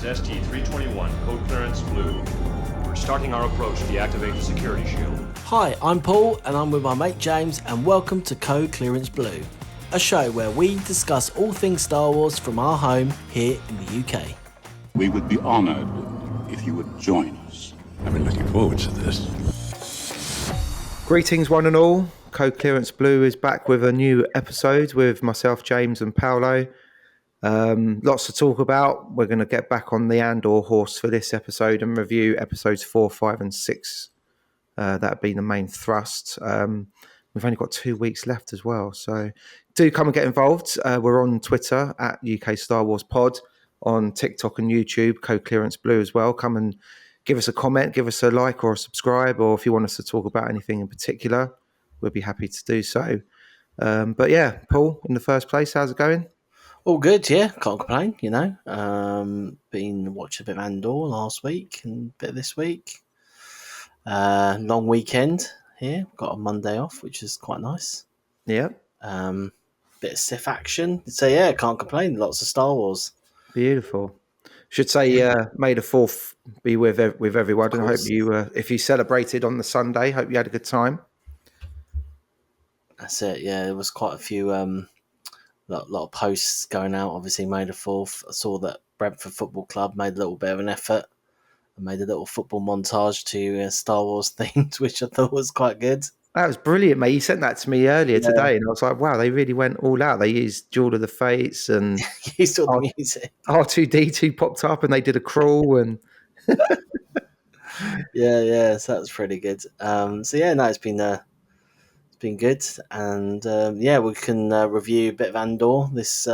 This is ST-321, code clearance blue. We're starting our approach to deactivate the security shield. Hi, I'm Paul and I'm with my mate James and welcome to Code Clearance Blue, a show where we discuss all things Star Wars from our home here in the UK. We would be honoured if you would join us. I've been looking forward to this. Greetings one and all. Code Clearance Blue is back with a new episode with myself, James and Paolo. Lots to talk about. We're going to get back on the Andor horse for this episode and review episodes 4, 5 and 6. That'd be the main thrust. We've only got 2 weeks left as well. So do come and get involved. We're on Twitter at UK Star Wars Pod, on TikTok and YouTube, Code Clearance Blue as well. Come and give us a comment, give us a like or a subscribe, or if you want us to talk about anything in particular, we'll be happy to do so. But yeah, Paul, in the first place, how's it going? All good, yeah, can't complain, you know. Been watching a bit of Andor last week and a bit this week. Long weekend here, got a Monday off, which is quite nice. Yeah. Bit of Sith action. So yeah, can't complain, lots of Star Wars. Beautiful. Should say May the 4th be with everyone. And I hope you, if you celebrated on the Sunday, hope you had a good time. That's it, yeah. There was quite a few lot of posts going out, obviously May the 4th. I saw that Brentford Football Club made a little bit of an effort and made a little football montage to Star Wars themed, which I thought was quite good. That was brilliant, mate. You sent that to me earlier today, and I was like, wow, they really went all out. They used Duel of the Fates and You saw the music. R2-D2 popped up and they did a crawl and yeah, so that was pretty good. So yeah, no, it's been good, and we can review a bit of Andor this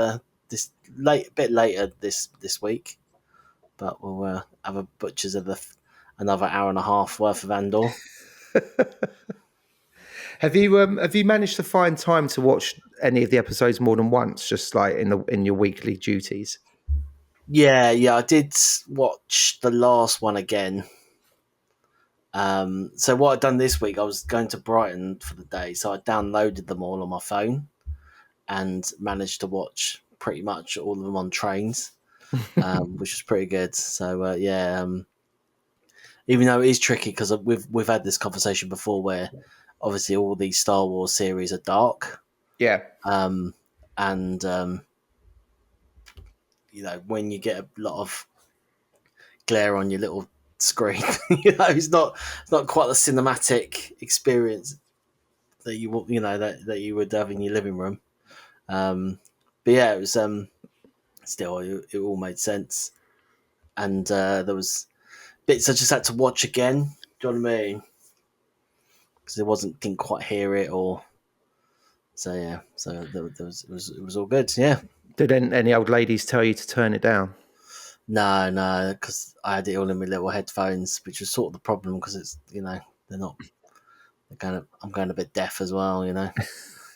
bit later this week, but we'll have a butchers of another hour and a half worth of Andor. Have you managed to find time to watch any of the episodes more than once, just like in your weekly duties? Yeah, I did watch the last one again. So what I'd done this week, I was going to Brighton for the day, so I downloaded them all on my phone and managed to watch pretty much all of them on trains, which was pretty good. So even though it is tricky because we've had this conversation before, where obviously all these Star Wars series are dark, and when you get a lot of glare on your little screen, it's not quite the cinematic experience that you that you would have in your living room. But yeah, it was still it all made sense, and there was bits I just had to watch again. Do you know what I mean? Because didn't quite hear it, or so yeah. So it was all good. Yeah. Did any old ladies tell you to turn it down? No, because I had it all in my little headphones, which was sort of the problem because it's they're not. I'm going a bit deaf as well,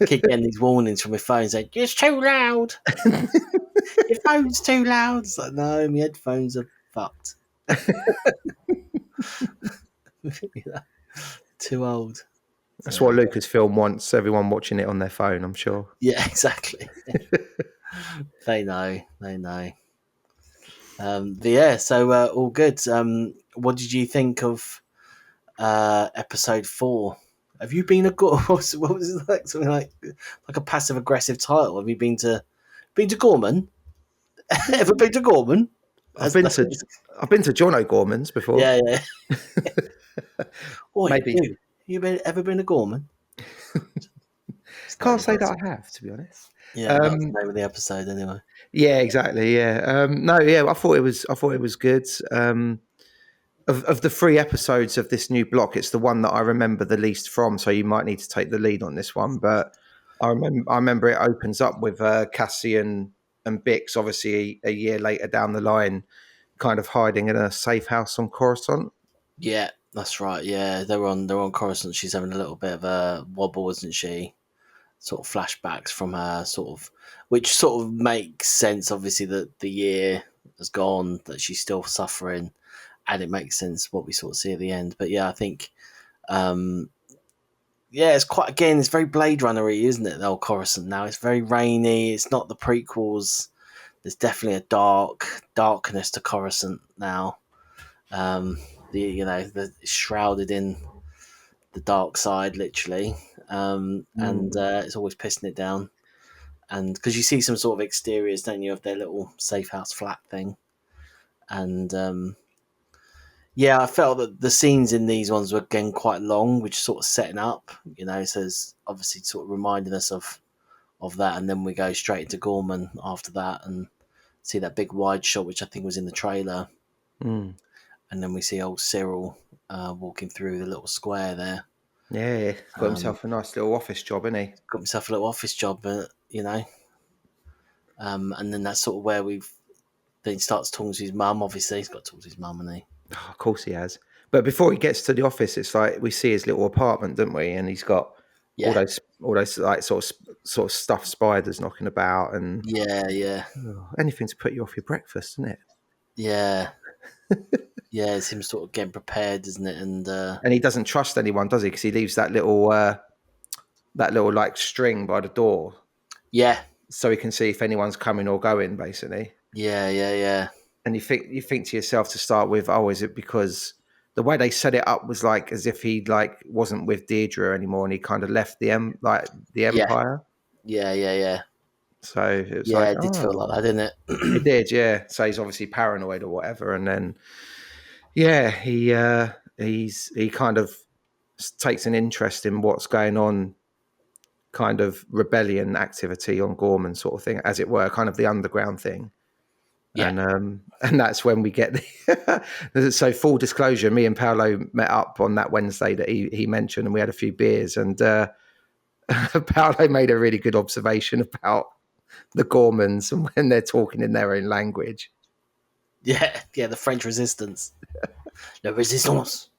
Keep getting these warnings from my phone saying it's too loud. Your phone's too loud. It's like, no, my headphones are fucked. Too old. That's what Lucasfilm wants everyone watching it on their phone, I'm sure. Yeah, exactly. They know. But yeah, so all good. What did you think of episode 4? Have you been what was it like? Something like a passive aggressive title. Have you been to Gorman? Ever been to Gorman? I've been to John O'Gorman's before. Yeah. Maybe. You ever been to Gorman? Can't say that I have, to be honest. Yeah, that's the name of the episode anyway. Yeah, exactly. Yeah, I thought it was good. Of the 3 episodes of this new block, it's the one that I remember the least from. So you might need to take the lead on this one. But I remember it opens up with Cassian and Bix, obviously a year later down the line, kind of hiding in a safe house on Coruscant. Yeah, that's right. Yeah, they're on Coruscant. She's having a little bit of a wobble, isn't she? Sort of flashbacks from her, which sort of makes sense. Obviously, that the year has gone, that she's still suffering, and it makes sense what we sort of see at the end. But yeah, I think, it's quite, again, it's very Blade Runner-y, isn't it? The old Coruscant now. It's very rainy. It's not the prequels. there's definitely a darkness to Coruscant now. The shrouded in the dark side, literally, and it's always pissing it down. And because you see some sort of exteriors, don't you, of their little safe house flat thing, and I felt that the scenes in these ones were again quite long, which sort of setting up, so it's obviously sort of reminding us of that, and then we go straight into Gorman after that and see that big wide shot, which I think was in the trailer, and then we see old Cyril walking through the little square there. Yeah, got himself a nice little office job, isn't he? Got himself a little office job, and then that's sort of where then he starts talking to his mum. Obviously, he's got to talk to his mum, hasn't he? Oh, of course he has. But before he gets to the office, it's like we see his little apartment, don't we? And he's got all those like sort of stuffed spiders knocking about, and anything to put you off your breakfast, isn't it? Yeah, it's him sort of getting prepared, isn't it? And he doesn't trust anyone, does he? Because he leaves that little like string by the door. Yeah. So he can see if anyone's coming or going, basically. Yeah. And you think to yourself to start with, oh, is it because the way they set it up was like as if he like wasn't with Deirdre anymore and he kind of left the Empire. Yeah. So it was it did feel like that, didn't it? It did, yeah. So he's obviously paranoid or whatever, and then he kind of takes an interest in what's going on, kind of rebellion activity on Gorman sort of thing, as it were, kind of the underground thing. Yeah. And that's when we get the so full disclosure, me and Paolo met up on that Wednesday that he mentioned, and we had a few beers, and Paolo made a really good observation about the Gormans and when they're talking in their own language. Yeah, the French resistance. La resistance.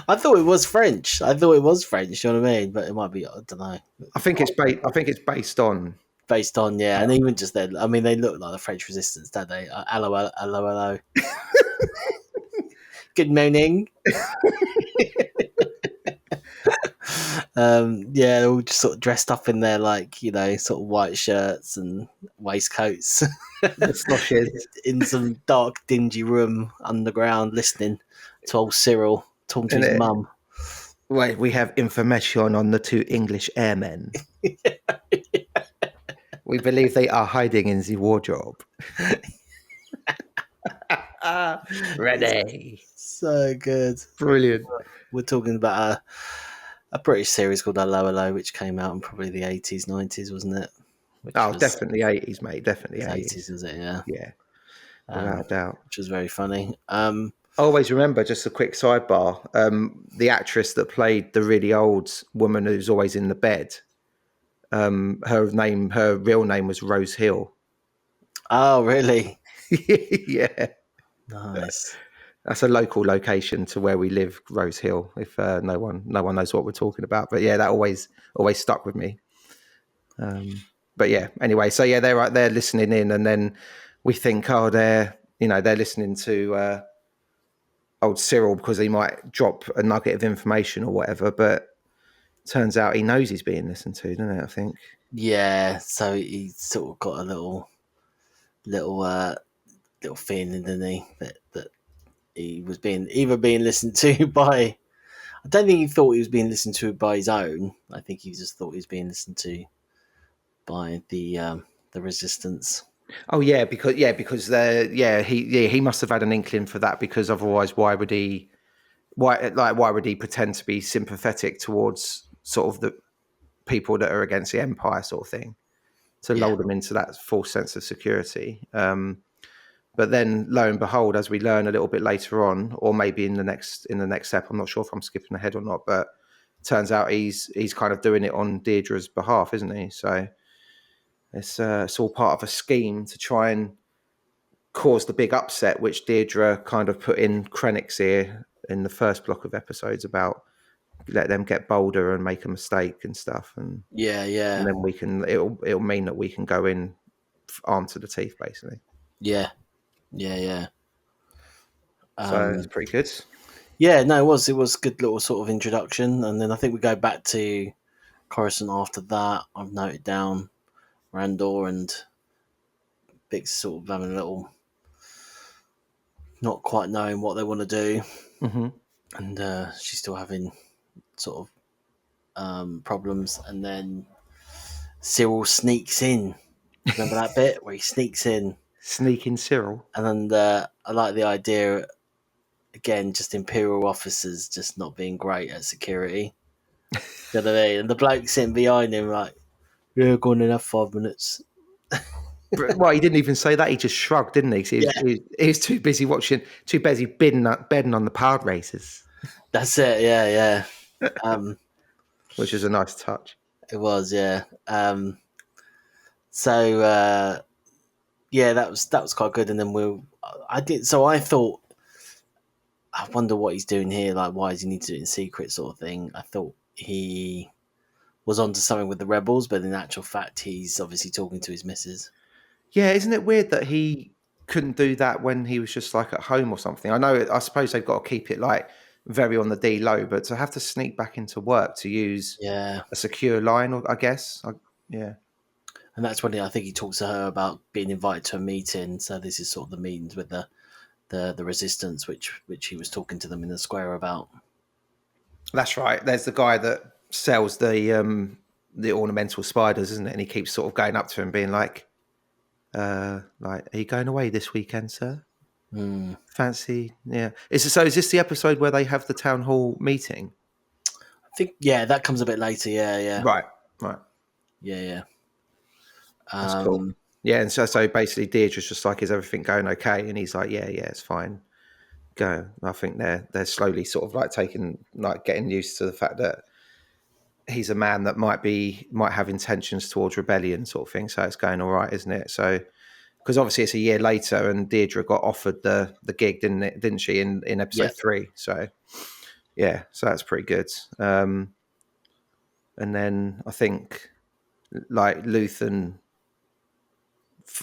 I thought it was French. You know what I mean? But it might be, I don't know. I think it's based on. Based on, yeah. And even just then, I mean, they look like the French resistance, don't they? Hello. Good morning. They're all just sort of dressed up in their, like, sort of white shirts and waistcoats. In some dark, dingy room underground, listening to old Cyril talking to his mum. Wait, we have information on the 2 English airmen. We believe they are hiding in the wardrobe. Ready. So good. Brilliant. We're talking about a British series called Hello, which came out in probably the 80s, 90s, wasn't it? Definitely 80s, mate. Definitely 80s, is it? Yeah. Yeah. Without a doubt. Which was very funny. I always remember, just a quick sidebar, the actress that played the really old woman who's always in the bed. Her real name was Rose Hill. Oh, really? Yeah. Nice. That's a local location to where we live, Rose Hill. If no one knows what we're talking about, but yeah, that always stuck with me. But yeah, anyway, so yeah, they're listening in, and then we think, oh, they're listening to old Cyril because he might drop a nugget of information or whatever, but turns out he knows he's being listened to, doesn't it? I think. Yeah, so he sort of got a little feeling, didn't he, that he was being listened to by. I don't think he thought he was being listened to by his own. I think he just thought he was being listened to by the resistance. Oh yeah, because he must have had an inkling for that, because otherwise why would he pretend to be sympathetic towards sort of the people that are against the Empire sort of thing, to lull them into that false sense of security. But then lo and behold, as we learn a little bit later on, or maybe in the next step, I'm not sure if I'm skipping ahead or not, but it turns out he's kind of doing it on Deirdre's behalf, isn't he? So it's all part of a scheme to try and cause the big upset, which Deirdre kind of put in Krennic's ear in the first block of episodes about let them get bolder and make a mistake and stuff. And and then it'll mean that we can go in armed to the teeth, basically. Yeah. So it's pretty good. Yeah, no, it was a good little sort of introduction, and then I think we go back to Coruscant after that. I've noted down Andor, and Big's sort of having a little, not quite knowing what they want to do, and she's still having sort of problems. And then Cyril sneaks in. Remember that bit where he sneaks in? Sneaking Cyril. And then I like the idea, again, just Imperial officers just not being great at security. You know what I mean? And the bloke sitting behind him, like, yeah, go on in, have 5 minutes. Well, he didn't even say that. He just shrugged, didn't he? 'Cause he was too busy bedding on the pod races. That's it, yeah. Which is a nice touch. It was, yeah. So yeah, that was quite good. And then I thought, I wonder what he's doing here. Like, why does he need to do it in secret, sort of thing? I thought he was onto something with the rebels, but in actual fact, he's obviously talking to his missus. Yeah, isn't it weird that he couldn't do that when he was just like at home or something? I suppose they've got to keep it like very on the D low, but to have to sneak back into work to use a secure line, I guess. Yeah. And that's when I think he talks to her about being invited to a meeting. So this is sort of the meetings with the resistance, which he was talking to them in the square about. That's right. There's the guy that sells the ornamental spiders, isn't it? And he keeps sort of going up to him, being like, are you going away this weekend, sir? Fancy, yeah. Is this the episode where they have the town hall meeting? I think, yeah, that comes a bit later. Yeah. Right. Yeah. That's cool. Yeah, and so basically Deirdre's just like, is everything going okay? And he's like, yeah, it's fine. Go. I think they're slowly sort of like getting used to the fact that he's a man that might have intentions towards rebellion, sort of thing. So it's going all right, isn't it? So because obviously it's a year later, and Deirdre got offered the gig, didn't she, in episode 3? So yeah, so that's pretty good. And then I think like Luthen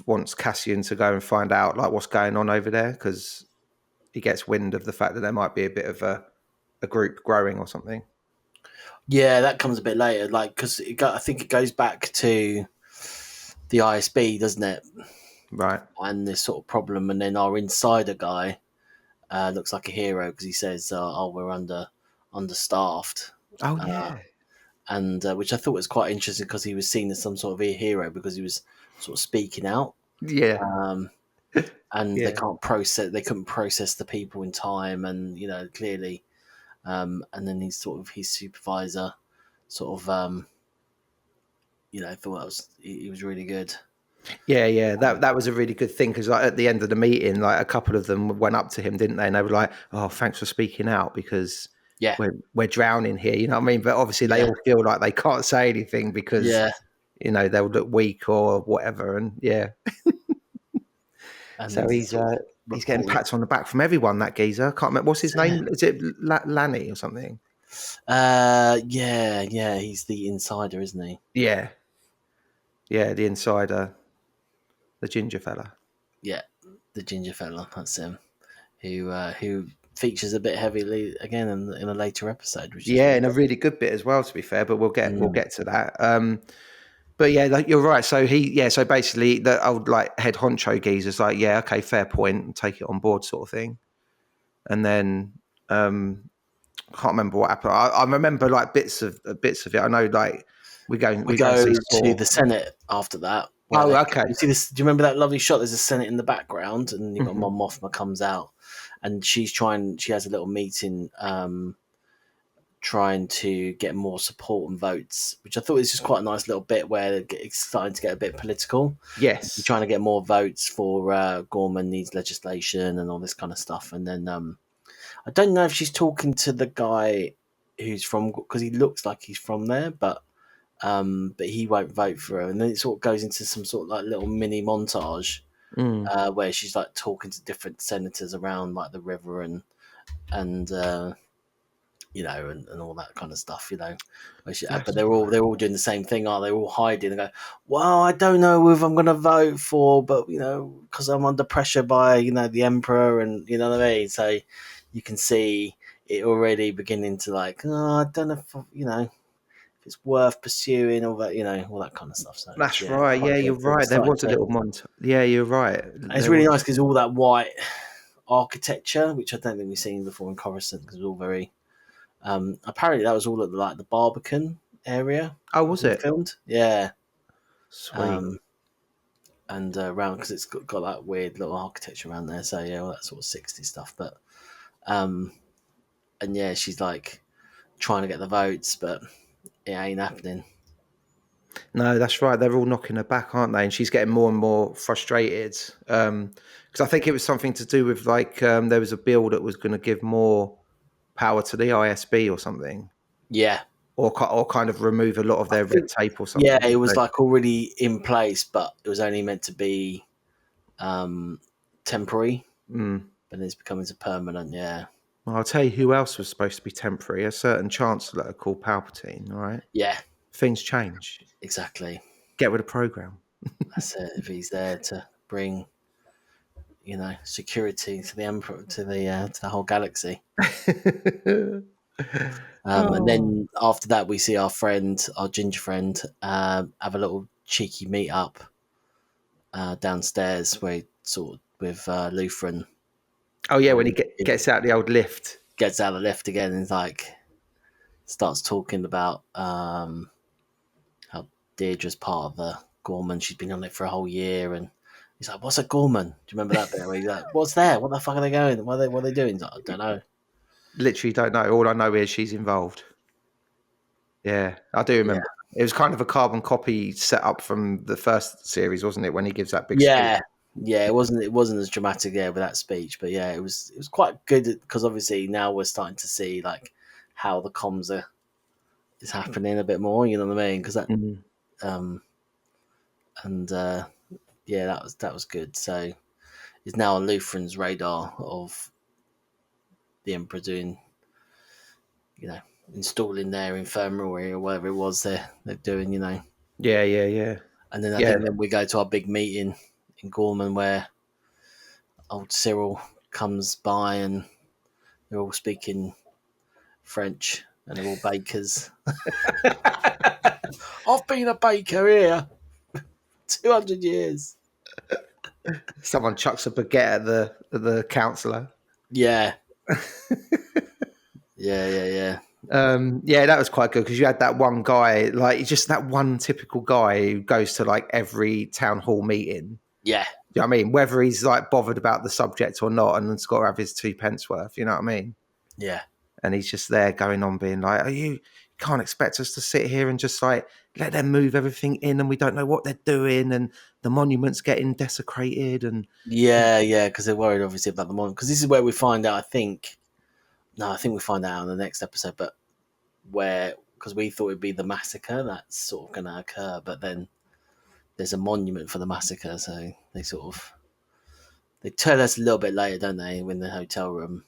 wants Cassian to go and find out like what's going on over there, because he gets wind of the fact that there might be a bit of a group growing or something. Yeah, that comes a bit later, like, because I think it goes back to the ISB, doesn't it? Right. And this sort of problem, and then our insider guy looks like a hero because he says, we're understaffed. Oh, yeah. And which I thought was quite interesting, because he was seen as some sort of a hero because he was sort of speaking out. Yeah. And they couldn't process the people in time, and clearly, and then he's sort of his supervisor, sort of, thought he was really good. Yeah, that was a really good thing, because like at the end of the meeting, like a couple of them went up to him, didn't they? And they were like, "Oh, thanks for speaking out, because we're drowning here," you know what I mean? But obviously they all feel like they can't say anything because they'll look weak or whatever, and and so he's getting pats on the back from everyone. That geezer, I can't remember what's his name. Is it Lanny or something? Yeah, he's the insider, isn't he? Yeah, the insider. The ginger fella. Yeah, the ginger fella. That's him. Who features a bit heavily again in a later episode. Which is in a really good bit as well, to be fair. But we'll get to that. But yeah, like, you're right. So so basically, the old like head honcho geezer's like, yeah, okay, fair point, and take it on board, sort of thing. And then I can't remember what happened. I remember like bits of it. I know like we go to the Senate after that. Oh, okay. You see this? Do you remember that lovely shot? There's a Senate in the background, and you've got Mon Mothma comes out, and she has a little meeting, trying to get more support and votes, which I thought was just quite a nice little bit where it's starting to get a bit political. Yes, you're trying to get more votes for Gorman needs legislation and all this kind of stuff, and then I don't know if she's talking to the guy who's from, because he looks like he's from there, but he won't vote for her. And then it sort of goes into some sort of like little mini montage where she's like talking to different senators around like the river and all that kind of stuff, but they're all doing the same thing, aren't they? They're all hiding and go, well, I don't know if I'm going to vote for, but because I'm under pressure by the emperor, and you know what I mean. So you can see it already beginning to like, I don't know if it's worth pursuing, all that, all that kind of stuff. So That's yeah, right. quite Yeah, good. you're right. There was a little montage. Yeah, you're right. And it's really nice because all that white architecture, which I don't think we've seen before in Coruscant, because it was all very. Apparently, that was all at the Barbican area. Oh, was it? Filmed? Yeah. Sweet. And around, because it's got that weird little architecture around there. So yeah, all that sort of 60s stuff. But and yeah, she's like trying to get the votes, but it ain't happening. No, that's right. They're all knocking her back, aren't they? And she's getting more and more frustrated. Because I think it was something to do with there was a bill that was going to give more power to the ISB or something. Yeah. Or kind of remove a lot of their red tape or something. Yeah, it was like already in place, but it was only meant to be temporary. But it's becoming permanent, yeah. Well, I'll tell you who else was supposed to be temporary. A certain chancellor called Palpatine, all right? Yeah. Things change. Exactly. Get with the program. That's it. If he's there to bring, security to the Emperor, to the whole galaxy. And then after that, we see our ginger friend, have a little cheeky meet up downstairs with Luthen. Oh yeah, when he gets out the old lift. Gets out of the lift again and starts talking about how Deirdre's part of the Gorman. She's been on it for a whole year, and he's like, "What's a Gorman?" Do you remember that bit? Where he's like, "What's there? What the fuck are they going? What are they doing?" He's like, "I don't know." Literally don't know. All I know is she's involved. Yeah, I do remember. Yeah. It was kind of a carbon copy set up from the first series, wasn't it? When he gives that big speech. Yeah, it wasn't as dramatic with that speech, but yeah, it was quite good because obviously now we're starting to see how the comms is happening a bit more. You know what I mean? Because that that was good. So it's now on Luthen's radar of the Emperor doing, installing their infirmary or whatever it was they're doing. Yeah. And then I think then we go to our big meeting in Gorman where old Cyril comes by and they're all speaking French and they're all bakers. I've been a baker here 200 years. Someone chucks a baguette at the councillor. Yeah. Yeah. Yeah, that was quite good because you had that one guy, just that one typical guy who goes to every town hall meeting. Yeah. You know what I mean? Whether he's bothered about the subject or not, and has got to have his 2 pence worth. You know what I mean? Yeah. And he's just there going on being like, you can't expect us to sit here and just let them move everything in and we don't know what they're doing and the monument's getting desecrated. And yeah, because they're worried obviously about the monument. Because this is where we find out, I think we find out in the next episode, but because we thought it'd be the massacre that's sort of going to occur, but then there's a monument for the massacre, so they tell us a little bit later, don't they, in the hotel room?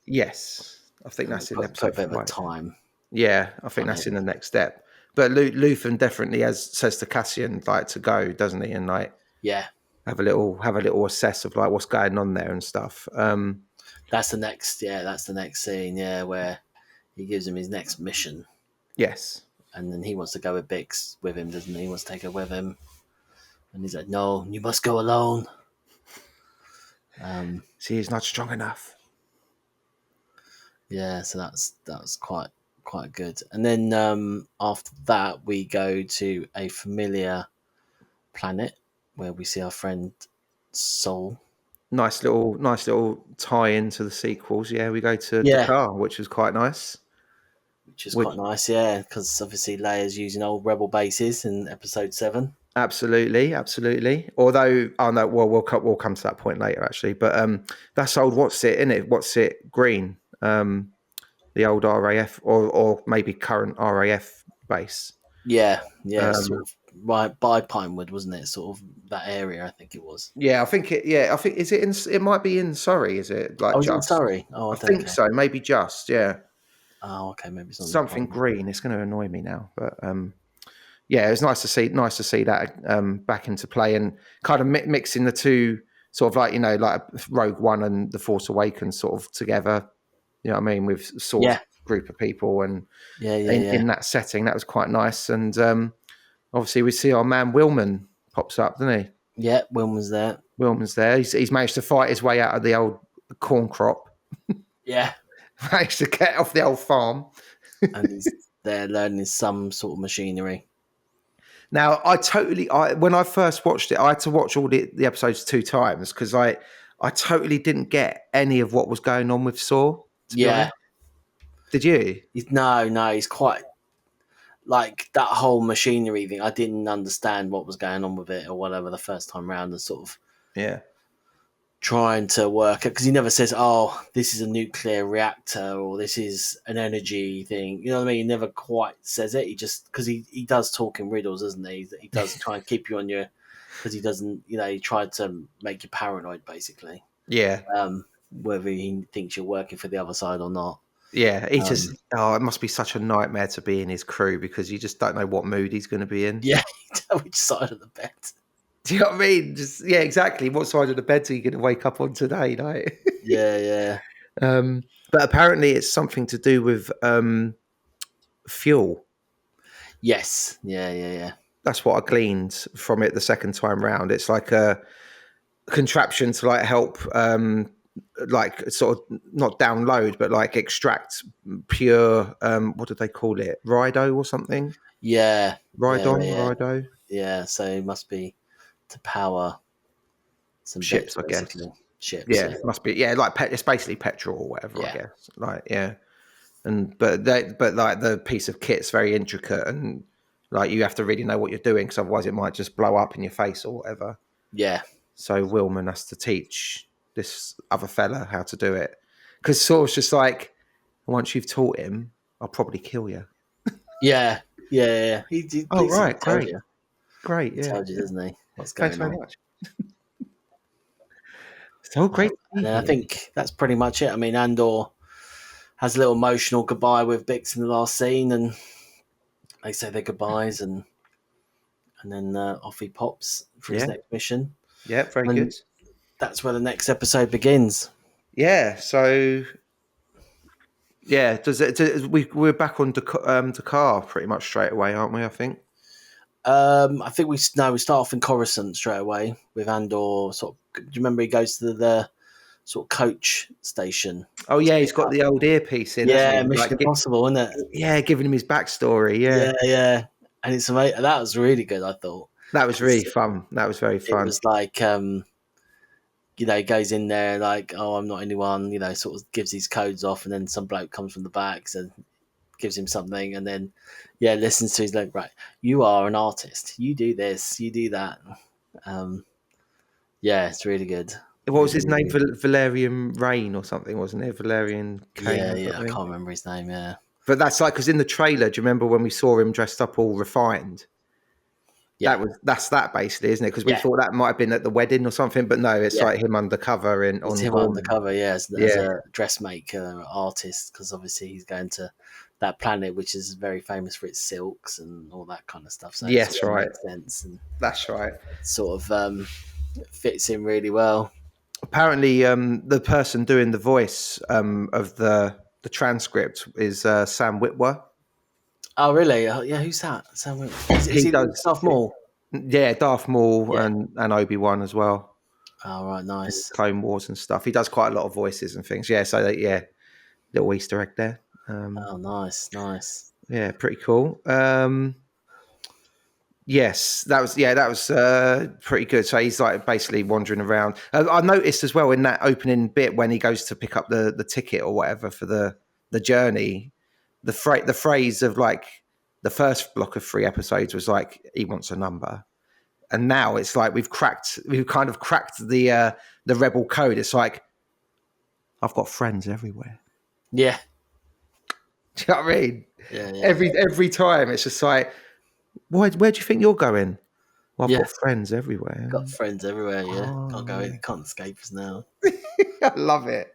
Yes, I think that's in episode 5. Time. Yeah, I think that's in the next step. But Luthen definitely says to Cassian to go, doesn't he? And have a little assess of what's going on there and stuff. That's the next scene, where he gives him his next mission. Yes. And then he wants to go with Bix with him, doesn't he? He wants to take her with him. And he's like, "No, you must go alone." See, he's not strong enough. Yeah, so that's quite good. And then after that, we go to a familiar planet where we see our friend Sol. Nice little tie into the sequels. Yeah, we go to Dakar, which was quite nice. Quite nice, yeah, because obviously Leia's using old rebel bases in episode 7. Absolutely. Although, we'll come to that point later, actually. But that's old. What's it? Green. The old RAF or maybe current RAF base. Yeah, sort of right by Pinewood, wasn't it? Sort of that area, I think it was. Yeah, I think is it in? It might be in Surrey. Is it just in Surrey? Oh, I think so. Maybe just Oh, okay, maybe something green. It's going to annoy me now, but yeah, it was nice to see that back into play and kind of mixing the two, sort of like Rogue One and The Force Awakens sort of together. You know what I mean? With sort of group of people, and Yeah. in that setting, that was quite nice. And obviously, we see our man Wilman pops up, doesn't he? Yeah, Wilm was there. Wilman's there. He's managed to fight his way out of the old corn crop. Yeah. Managed to get off the old farm. And he's there learning some sort of machinery. Now, when I first watched it, I had to watch all the episodes 2 times because I totally didn't get any of what was going on with Saw. To be honest. Did you? No, he's quite like that whole machinery thing. I didn't understand what was going on with it or whatever the first time round, and sort of trying to work it, because he never says, "Oh, this is a nuclear reactor" or "This is an energy thing." You know what I mean? He never quite says it. He just, because he does talk in riddles, doesn't he? He does try and keep you on your, because he doesn't, he tried to make you paranoid, basically. Yeah. Whether he thinks you're working for the other side or not. Yeah, he just, it must be such a nightmare to be in his crew because you just don't know what mood he's going to be in. Yeah, which side of the bed. Do you know what I mean? Just, yeah, exactly. What side of the bed are you going to wake up on today? Like? Yeah. But apparently it's something to do with fuel. Yes. Yeah. That's what I gleaned from it the second time round. It's like a contraption to like help like sort of not download but like extract pure what did they call it, Rido or something? Rido. Yeah, so it must be to power some ships, bits, I guess. Ships, yeah, it must be, like it's basically petrol or whatever. I guess, like, and but like the piece of kit's very intricate, and like you have to really know what you're doing because otherwise it might just blow up in your face or whatever. So Wilman has to teach this other fella how to do it, because Saw's just like, once you've taught him, I'll probably kill you. Yeah. He right, great. He tells you, doesn't he? What's going on? Thanks very much. So great. And I think that's pretty much it. I mean, Andor has a little emotional goodbye with Bix in the last scene, and they say their goodbyes, and then off he pops for his next mission. Yeah, very good. That's where the next episode begins. Yeah, so we're back on Dakar pretty much straight away, aren't we? I think. I think we start off in Coruscant straight away with Andor. Sort of, do you remember he goes to the sort of coach station? Oh yeah, he's got the old earpiece in. Yeah, Mission Impossible, isn't it? Yeah, giving him his backstory. Yeah. And it's amazing. That was really good, I thought. That was really fun. That was very fun. It was like, he goes in there like, "Oh, I'm not anyone," sort of gives his codes off, and then some bloke comes from the back and gives him something, and then, listens to his like, "Right, you are an artist. You do this, you do that." It's really good. What was his name? Valerian Rain or something, wasn't it? Valerian Kane. Yeah, I can't remember his name, But that's like, because in the trailer, do you remember when we saw him dressed up all refined? Yeah. That's that basically, isn't it? Because we thought that might have been at the wedding or something, but no, it's like him undercover It's him undercover, as a dressmaker artist, because obviously he's going to that planet which is very famous for its silks and all that kind of stuff. So yes, right. Makes sense, and that's right. Sort of fits in really well. Apparently, the person doing the voice of the transcript is Sam Witwer. Oh, really? Yeah, who's that? Sam Witwer. Is he does Darth Maul? Yeah, Darth Maul and Obi-Wan as well. Oh, right, nice. Clone Wars and stuff. He does quite a lot of voices and things. Yeah, so little Easter egg there. Nice. Yeah, pretty cool. Yes, that was pretty good. So he's like basically wandering around. I noticed as well in that opening bit when he goes to pick up the ticket or whatever for the journey, the phrase of like the first block of 3 episodes was like, he wants a number, and now it's like we've kind of cracked the rebel code. It's like, I've got friends everywhere. Yeah. Do you know what I mean? Yeah. Every time it's just like, where do you think you're going? Well, I've got friends everywhere. Got friends everywhere, Can't go in, can't escape us now. I love it.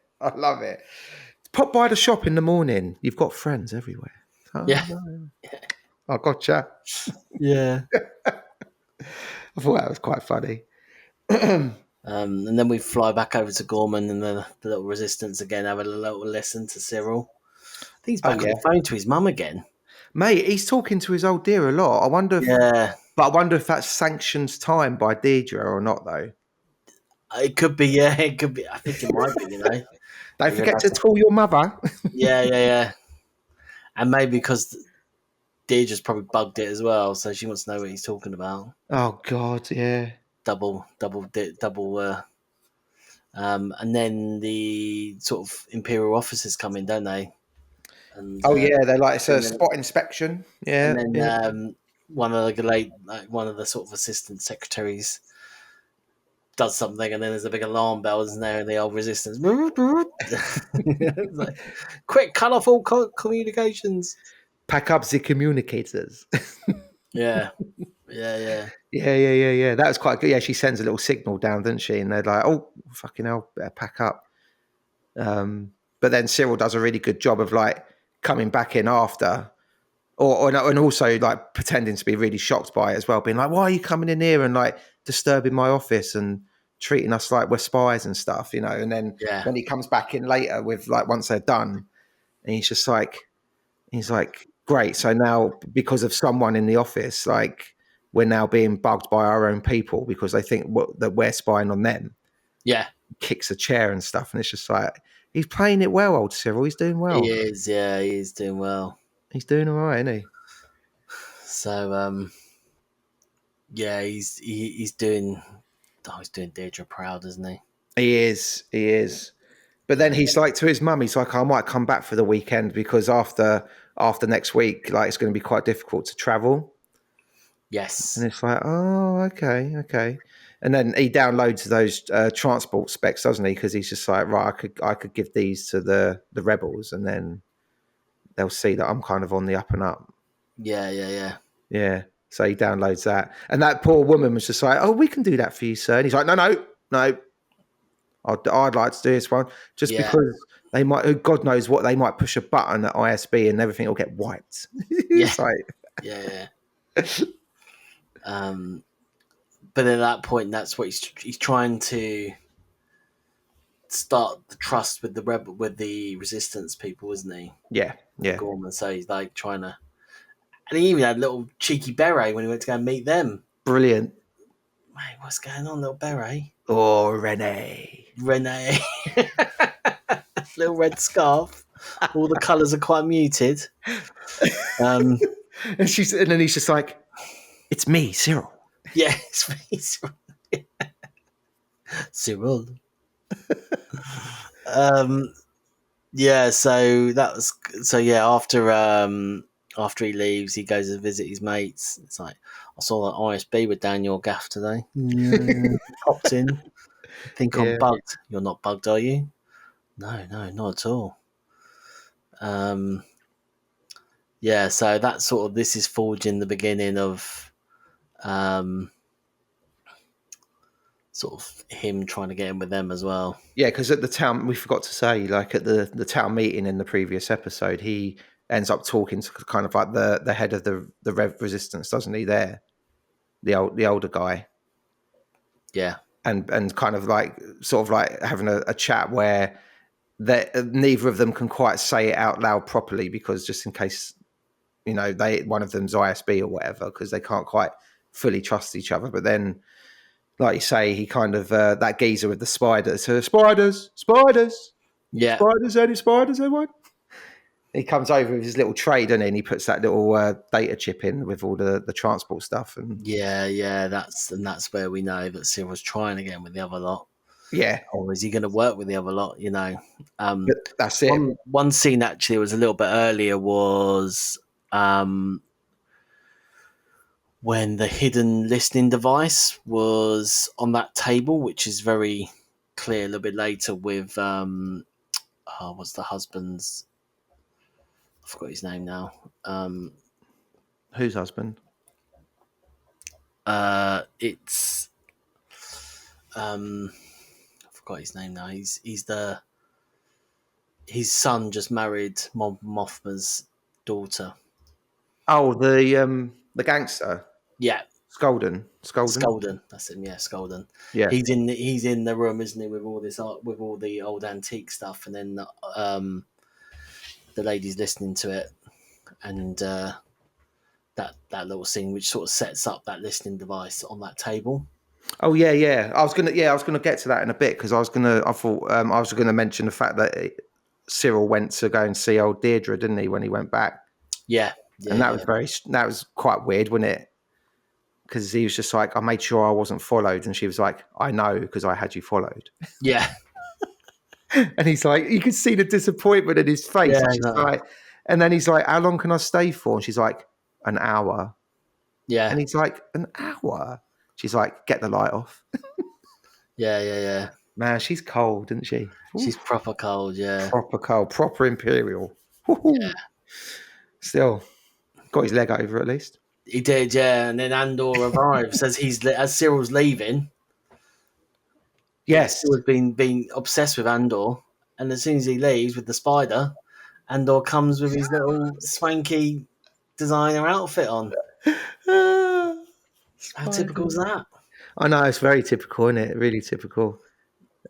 Pop by the shop in the morning. You've got friends everywhere. I gotcha. Yeah. I thought that was quite funny. And then we fly back over to Gorman and the little resistance again, have a little listen to Cyril. I he's back on the phone to his mum again. Mate, he's talking to his old dear a lot. I wonder if that's sanctioned time by Deidre or not, though. It could be, yeah. It could be. I think it might be, you know. Don't forget to call your mother. Yeah. And maybe because Deirdre's probably bugged it as well, so she wants to know what he's talking about. Oh, God, yeah. Double. And then the sort of Imperial officers come in, don't they? And, they're like, it's a spot inspection. Yeah. And then one of the sort of assistant secretaries does something, and then there's a big alarm bell, isn't there? And the old resistance. It's like, quick, cut off all communications. Pack up the communicators. Yeah. Yeah. That was quite good. Yeah, she sends a little signal down, doesn't she? And they're like, oh, fucking hell, better pack up. But then Cyril does a really good job of like coming back in after, and also like pretending to be really shocked by it as well, being like, why are you coming in here and like disturbing my office and treating us like we're spies and stuff, you know? And then when he comes back in later with like, once they're done, and he's like, great. So now because of someone in the office, like we're now being bugged by our own people because they think that we're spying on them. Yeah. Kicks a chair and stuff. And it's just like, he's playing it well, old Cyril. He's doing well. He is, yeah, he is doing well. He's doing all right, isn't he? So, he's doing Deirdre proud, isn't he? He is. But then he's like to his mum, he's like, I might come back for the weekend because after next week, like it's going to be quite difficult to travel. Yes. And it's like, oh, okay. And then he downloads those transport specs, doesn't he? Because he's just like, right, I could give these to the rebels, and then they'll see that I'm kind of on the up and up. Yeah. Yeah. So he downloads that, and that poor woman was just like, oh, we can do that for you, sir. And he's like, no. I'd like to do this one just because they might, God knows what, they might push a button at ISB and everything will get wiped. It's like, yeah. But at that point, that's what he's trying to start the trust with the resistance people, isn't he? Yeah. Gorman. So he's like trying to, and he even had a little cheeky beret when he went to go and meet them. Brilliant. Mate, what's going on, little beret? Oh, Renee. Little red scarf. All the colours are quite muted. And then he's just like, it's me, Cyril. Yeah, it's me, Cyril. Cyril. After he leaves, he goes to visit his mates. It's like, I saw that ISB with Daniel Gaff today. Popped in. Think I'm bugged. You're not bugged, are you? No, not at all. So that's sort of, this is forging the beginning of sort of him trying to get in with them as well. Yeah, because at the town, we forgot to say, like at the town meeting in the previous episode, he ends up talking to kind of like the head of the resistance, doesn't he? There, the older guy. Yeah. And kind of like sort of like having a chat where neither of them can quite say it out loud properly, because just in case, you know, one of them's ISB or whatever, because they can't quite fully trust each other. But then, like you say, he kind of that geezer with the spiders. So spiders, yeah, spiders, any spiders, anyone? He comes over with his little tray, doesn't he? And he puts that little data chip in with all the transport stuff. And that's where we know that Cyril's trying again with the other lot. Yeah. Or is he going to work with the other lot, you know? But that's it. One scene actually was a little bit earlier was when the hidden listening device was on that table, which is very clear a little bit later with, what's the husband's? I forgot his name now. Whose husband? It's I forgot his name now. His son just married Mon Mothma's daughter. Oh, the gangster. Yeah, Skolden. That's him. Yeah, Skolden. Yeah, he's in the room, isn't he, with all this art, with all the old antique stuff, and then the lady's listening to it, and that little scene which sort of sets up that listening device on that table. Oh yeah. I was gonna get to that in a bit because I thought I was gonna mention the fact that Cyril went to go and see old Deirdre, didn't he, when he went back? Yeah, And that was quite weird, wasn't it? Because he was just like, I made sure I wasn't followed, and she was like, I know because I had you followed. yeah, And he's like, you could see the disappointment in his face. Yeah, It's just like, and then he's like, how long can I stay for? And she's like, an hour. yeah, And he's like, an hour? She's like, get the light off. yeah. Man, she's cold, isn't she? She's proper cold. Yeah, Proper cold, proper imperial. Woo-hoo. Still, got his leg over at least. he did. Yeah, and then Andor arrives as Cyril's leaving. Yes. Cyril's been obsessed with Andor, and as soon as he leaves with the spider, Andor comes with his little swanky designer outfit on. How typical is that? I know, it's very typical, isn't it? Really typical.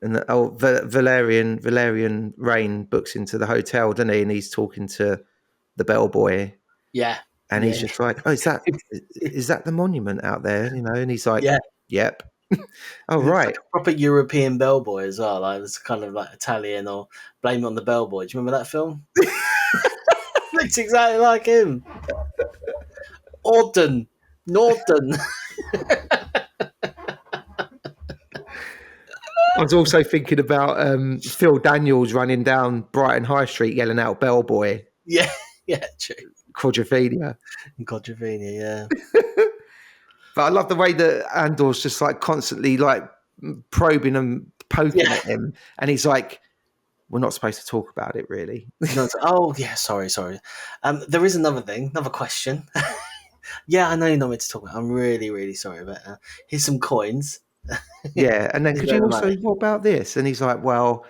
And Valerian Rain books into the hotel, doesn't he? And he's talking to the bellboy, Yeah, and he's just like, "Oh, is that the monument out there?" You know, and he's like, Yeah. "Yep." Oh, It's right. like a proper European bellboy as well. Like it's kind of like Italian or Blame It on the Bellboy. Do you remember that film? Looks exactly like him. Norton. I was also thinking about Phil Daniels running down Brighton High Street yelling out "Bellboy," yeah, true. Quadrophenia. Quadrophenia, yeah. But I love the way that Andor's just like constantly like probing and poking at him, and he's like, "We're not supposed to talk about it, really." Oh, yeah, sorry. There is another question. Yeah, I know you're not meant to talk about it. I'm really, really sorry about that. Here's some coins. Yeah, and then He's could you very also, what about this? And he's like, well,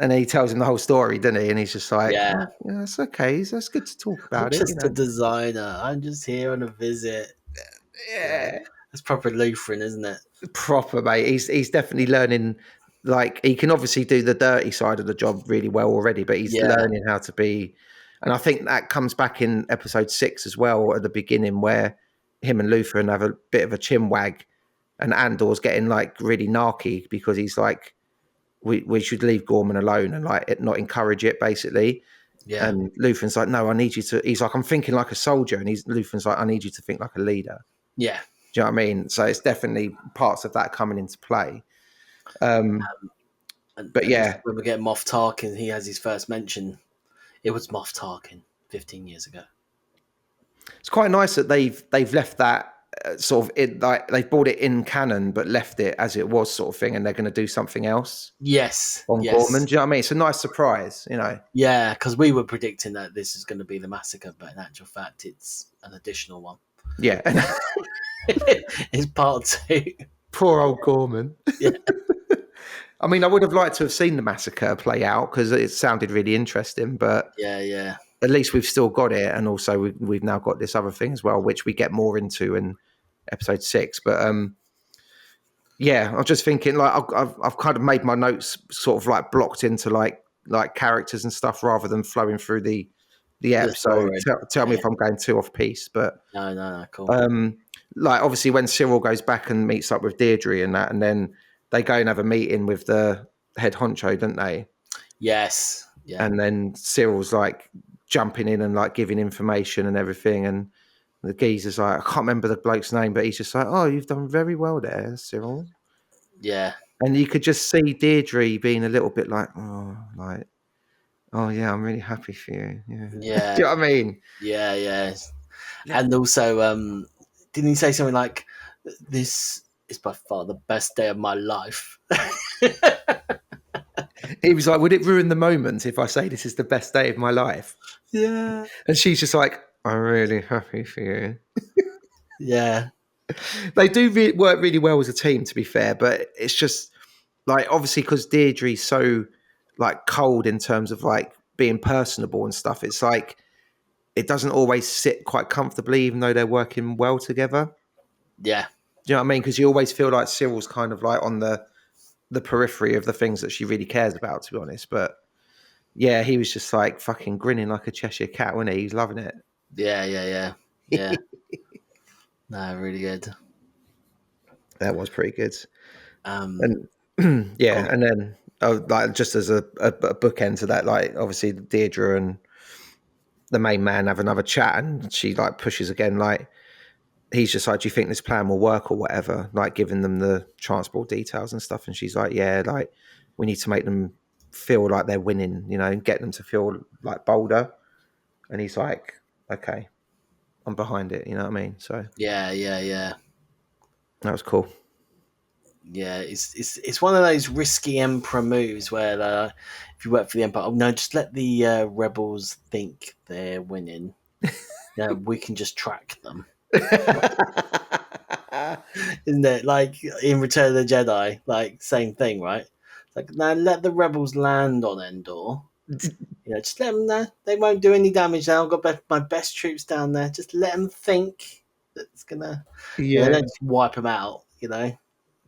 and then he tells him the whole story, doesn't he? And he's just like, Yeah. oh, yeah, that's okay. That's good to talk I'm about it. just You know? a designer. I'm just here on a visit. Yeah, That's proper Lutheran, isn't it? proper mate. He's definitely learning. Like he can obviously do the dirty side of the job really well already, but he's learning how to be. And I think that comes back in episode 6 as well at the beginning, where him and Luthen have a bit of a chin wag, and Andor's getting like really narky because he's like, we should leave Gorman alone and like not encourage it, basically. Yeah. And Luthen's like, no, I need you to. He's like, I'm thinking like a soldier, and Luthen's like, I need you to think like a leader. Yeah. Do you know what I mean? So it's definitely parts of that coming into play. But yeah, when we get Moff Tarkin, he has his first mention. It was Moff Tarkin 15 years ago. it's quite nice that they've left that sort of like they've brought it in canon, but left it as it was, sort of thing, and they're going to do something else. Yes. On Gorman. Do you know what I mean? It's a nice surprise, you know. Yeah, because we were predicting that this is going to be the massacre, but in actual fact, it's an additional one. Yeah. It's part 2. Poor old Gorman. Yeah. I mean, I would have liked to have seen the massacre play out because it sounded really interesting, but Yeah. at least we've still got it, and also we've now got this other thing as well, which we get more into in episode 6. But yeah, I was just thinking, like, I've kind of made my notes sort of like blocked into like characters and stuff rather than flowing through the episode. Tell me if I'm going too off piece, but no, cool. like obviously when Cyril goes back and meets up with Deirdre and that, and then they go and have a meeting with the head honcho, don't they? Yes. Yeah. And then Cyril's like jumping in and like giving information and everything, and the geezer's like, I can't remember the bloke's name, but he's just like, oh, you've done very well there, Cyril. Yeah. And you could just see Deirdre being a little bit like, oh yeah, I'm really happy for you. Yeah. Do you know what I mean? Yeah. And also, didn't he say something like, this is by far the best day of my life? He was like, would it ruin the moment if I say this is the best day of my life? Yeah. And she's just like, I'm really happy for you. Yeah. They do work really well as a team, to be fair, but it's just like, obviously, because Deirdre's so like cold in terms of like being personable and stuff, it's like it doesn't always sit quite comfortably, even though they're working well together. Yeah. Do you know what I mean? Because you always feel like Cyril's kind of like on the periphery of the things that she really cares about, to be honest. But Yeah, he was just like fucking grinning like a Cheshire cat, wasn't he? He's loving it. Yeah. No, really good. That was pretty good. Um, And yeah, cool. and then like just as a bookend to that, like obviously Deirdre and the main man have another chat, and she like pushes again, like he's just like, do you think this plan will work or whatever, like giving them the transport details and stuff, and she's like, yeah, like we need to make them feel like they're winning, you know, and get them to feel like bolder. And he's like, okay, I'm behind it, you know what I mean? So Yeah. that was cool. Yeah, it's one of those risky Emperor moves where if you work for the Empire, oh no, just let the rebels think they're winning. Yeah, we can just track them, isn't it? Like in Return of the Jedi, like same thing, right? It's like now let the rebels land on Endor. You know, just let them know they won't do any damage. Now I've got my best troops down there. Just let them think that's gonna. You know, Yeah, don't just wipe them out. You know.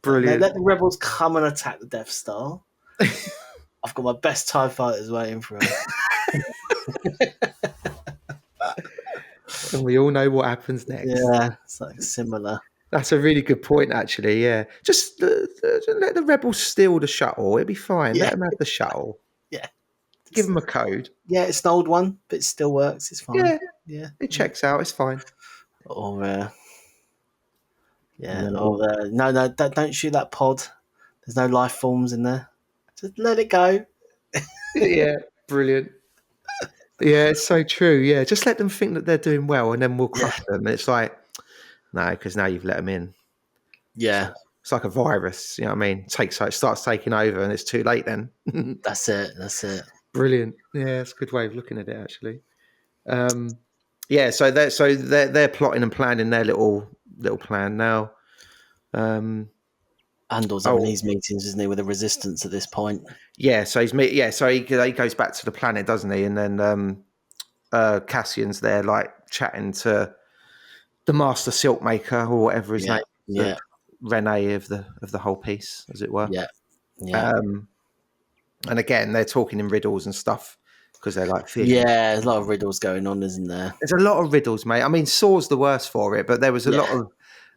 No, brilliant. let the rebels come and attack the Death Star. I've got my best TIE fighters waiting for them. And we all know what happens next. Yeah, it's like similar. That's a really good point, actually. Yeah, just let the rebels steal the shuttle. It'll be fine. Yeah. Let them have the shuttle. Yeah. Give them a code. Yeah, it's an old one, but it still works. It's fine. Yeah, Yeah. it checks out. It's fine. Or, And then no, don't shoot that pod. There's no life forms in there. Just let it go. yeah, brilliant. Yeah, it's so true. Yeah, just let them think that they're doing well, and then we'll crush them. And it's like, no, because now you've let them in. Yeah, It's like a virus. You know what I mean? It starts taking over, and it's too late then. that's it. Brilliant. Yeah, it's a good way of looking at it, actually. Yeah, so they're plotting and planning their little plan now. Andor's having these meetings, isn't he, with the Resistance at this point? Yeah, so he goes back to the planet, doesn't he? And then Cassian's there, like chatting to the Master Silkmaker or whatever his name is, Yeah, Rene of the whole piece, as it were. yeah. And again, they're talking in riddles and stuff because they're like feeling. Yeah, there's a lot of riddles going on, isn't there? There's a lot of riddles, mate. I mean, Saw's the worst for it, but there was a lot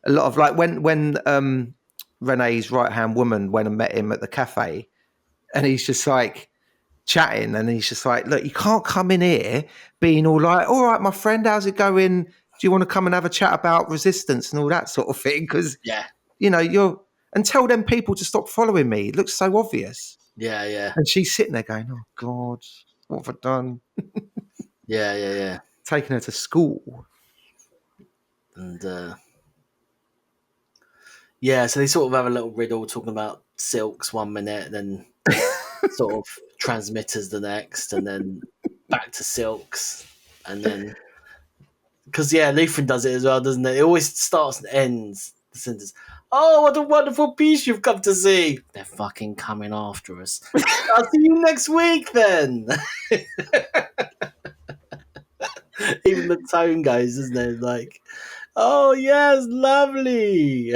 of like when Renee's right hand woman went and met him at the cafe, and he's just like chatting, and he's just like, look, you can't come in here being all like, all right, my friend, how's it going? Do you want to come and have a chat about resistance and all that sort of thing? Because you know, and tell them people to stop following me. It looks so obvious. Yeah. And she's sitting there going, oh God, what have I done? Yeah. Taking her to school. And so they sort of have a little riddle talking about silks 1 minute, then sort of transmitters the next, and then back to silks, and then because Luthen does it as well, doesn't it? It always starts and ends the sentence. Oh, what a wonderful piece you've come to see! They're fucking coming after us. I'll see you next week then. Even the tone goes, isn't it? Like, oh yes, lovely.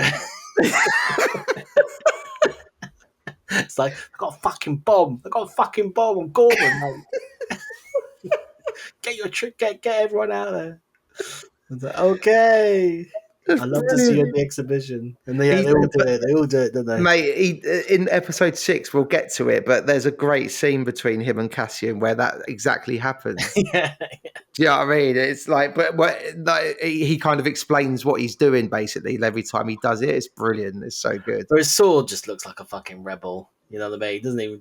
It's like, I got a fucking bomb. on Gorman, mate. Get your trick. Get everyone out there. It's like, okay. I love to see you at the exhibition. And they all do it. They all do it, don't they? Mate, in episode 6, we'll get to it, but there's a great scene between him and Cassian where that exactly happens. Yeah. Do you know what I mean? It's like, but like, he kind of explains what he's doing basically every time he does it. It's brilliant. It's so good. But his sword just looks like a fucking rebel. You know what I mean? He doesn't even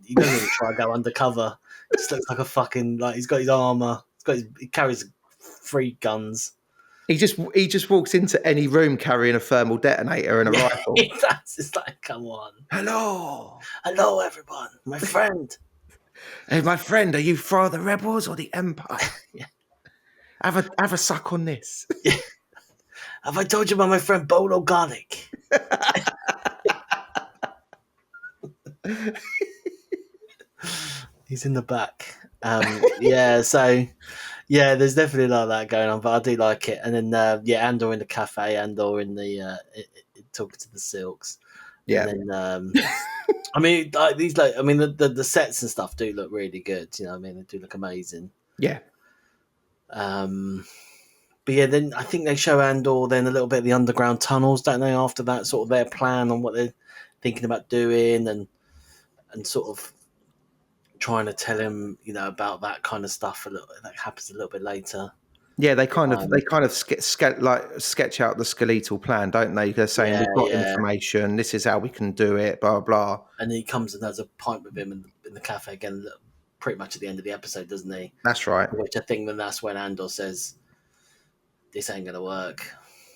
try to go undercover. It just looks like a fucking, like, he's got his armor. He carries 3 guns. He just walks into any room carrying a thermal detonator and a rifle. It's like, come on. Hello, everyone. My friend. Hey, my friend, are you for the rebels or the Empire? Yeah. Have a suck on this. Yeah. Have I told you about my friend Bolo Garlic? He's in the back. There's definitely a lot of that going on, but I do like it. And then Andor in the cafe, Andor in the talking to the silks. Yeah. And then I mean, like these, like I mean, the sets and stuff do look really good. You know, what I mean, they do look amazing. Yeah. But yeah, then I think they show Andor then a little bit of the underground tunnels, don't they? After that, sort of their plan on what they're thinking about doing, and sort of trying to tell him, you know, about that kind of stuff. That happens a little bit later. Yeah, they kind of sketch out the skeletal plan, don't they? They're saying Yeah, we've got yeah. information. This is how we can do it. Blah blah. And he comes and has a pint with him in the cafe again, pretty much at the end of the episode, doesn't he? That's right. Which I think that's when Andor says, "This ain't gonna work."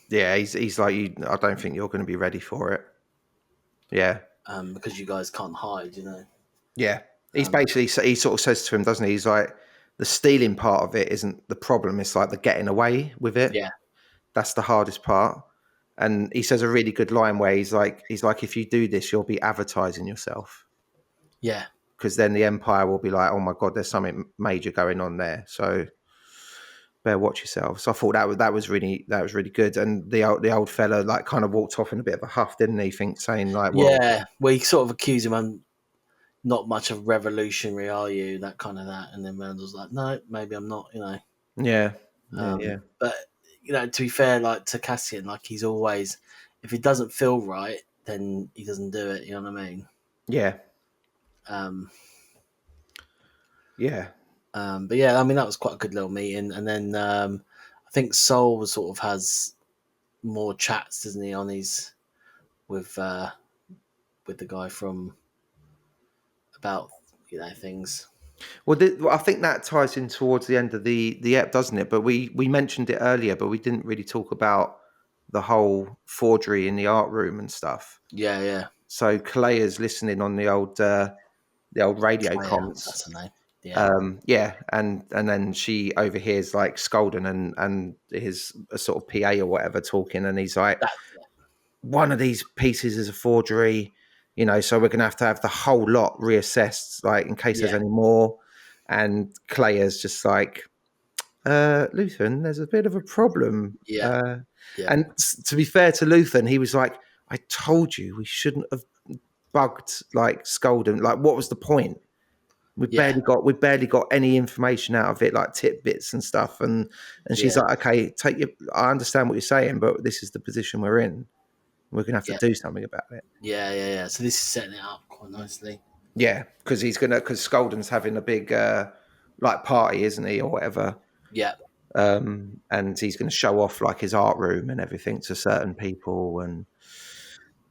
Yeah, he's like, I don't think you're going to be ready for it. Yeah. Because you guys can't hide, you know. Yeah. He's basically, he sort of says to him, doesn't he? He's like, the stealing part of it isn't the problem. It's like the getting away with it. Yeah. That's the hardest part. And he says a really good line where he's like, if you do this, you'll be advertising yourself. Yeah. Because then the Empire will be like, oh my God, there's something major going on there. So better watch yourself. So I thought that was really good. And the old fella like kind of walked off in a bit of a huff, didn't he? Saying like, well, yeah, well, he sort of accused him of not much of revolutionary, are you? That kind of that. And then Randall's like, no, maybe I'm not, you know. Yeah. But, you know, to be fair, like to Cassian, like he's always, if it doesn't feel right, then he doesn't do it. You know what I mean? Yeah. Yeah. But yeah, I mean, that was quite a good little meeting. And then I think Sol sort of has more chats, doesn't he, on his with the guy from about, you know, things. Well, I think that ties in towards the end of the ep, doesn't it? But we mentioned it earlier, but we didn't really talk about the whole forgery in the art room and stuff. Yeah, yeah. So Kalea's listening on the old radio comms. That's her name. Yeah. And then she overhears like Skolden and his sort of PA or whatever talking, and he's like, one of these pieces is a forgery, you know, so we're going to have the whole lot reassessed, like in case there's any more. And Kalea's just like, Luthen, there's a bit of a problem. Yeah. And to be fair to Luthen, he was like, I told you we shouldn't have bugged like Skolden. Like, what was the point? We barely got any information out of it, like tidbits and stuff. And she's like, okay, I understand what you're saying, but this is the position we're in. We're gonna have to do something about it. Yeah. So this is setting it up quite nicely. Yeah, because Skolden's having a big like party, isn't he, or whatever? Yeah. And he's going to show off like his art room and everything to certain people, and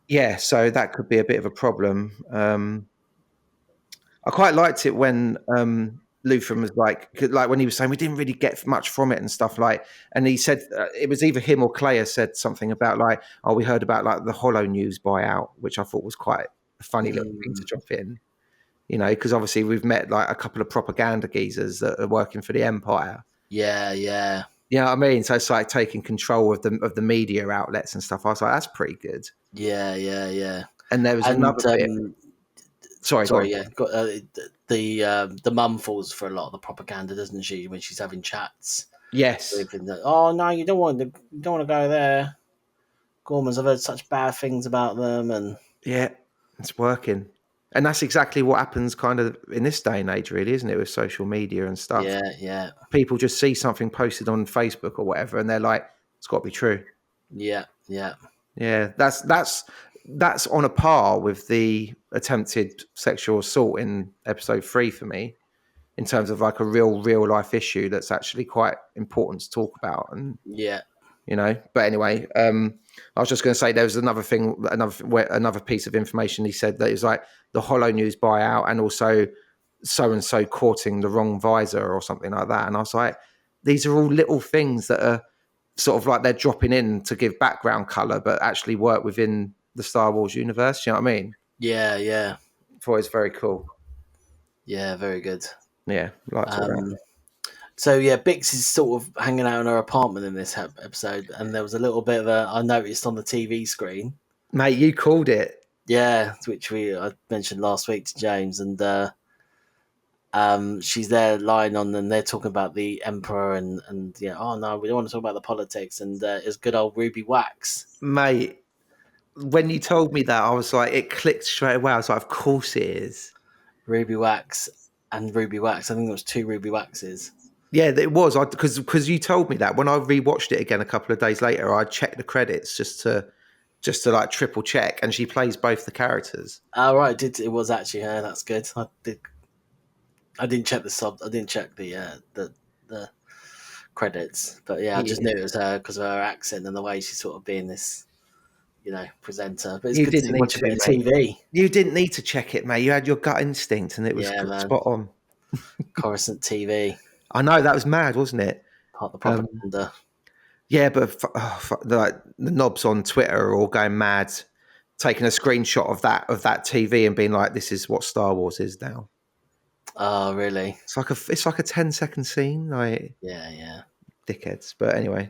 yeah, so that could be a bit of a problem. I quite liked it when Luthen was like when he was saying we didn't really get much from it and stuff, like, and he said it was either him or Kalea said something about like, oh, we heard about like the Hollow News buyout, which I thought was quite a funny little thing to drop in, you know, because obviously we've met like a couple of propaganda geezers that are working for the Empire. Yeah. You know what I mean? So it's like taking control of the media outlets and stuff. I was like, that's pretty good. Yeah. And there was another bit. Sorry. Yeah. Got, the mum falls for a lot of the propaganda, doesn't she? When she's having chats. Yes. Oh no, you don't want to go there. Gormans, I've heard such bad things about them, and yeah, it's working. And that's exactly what happens kind of in this day and age, really, isn't it? With social media and stuff. Yeah. People just see something posted on Facebook or whatever, and they're like, it's got to be true. Yeah. That's on a par with the attempted sexual assault in episode 3 for me, in terms of like a real life issue that's actually quite important to talk about. And you know, but anyway, I was just going to say there was another thing, another piece of information. He said that it was like the Hollow News buyout, and also so and so courting the wrong visor or something like that. And I was like, these are all little things that are sort of like they're dropping in to give background color, but actually work within the Star Wars universe. You know what I mean? Yeah. I thought it was very cool. Yeah, very good. Yeah, liked all that. So yeah, Bix is sort of hanging out in her apartment in this episode, and there was a little bit of I noticed on the TV screen. Mate, you called it. Yeah, which I mentioned last week to James, and she's there lying on, and they're talking about the Emperor, and yeah, oh no, we don't want to talk about the politics, and it's good old Ruby Wax. Mate, when you told me that, I was like, it clicked straight away. I was like, of course it is. Ruby Wax and Ruby Wax. I think it was 2 Ruby Waxes. Yeah, it was. Because you told me that. When I rewatched it again a couple of days later, I checked the credits just to like triple check, and she plays both the characters. Oh right, it was actually her. That's good. I didn't check the sub. I didn't check the credits, but I just knew it was her because of her accent and the way she's sort of being this, presenter. But it's good to watch a bit of TV. You didn't need to check it, mate. You had your gut instinct, and it was spot on. Coruscant TV. I know, that was mad, wasn't it? Part of the propaganda. Yeah, but the knobs on Twitter are all going mad, taking a screenshot of that TV and being like, "This is what Star Wars is now." Oh, really? It's like a 10-second scene, like yeah, dickheads. But anyway,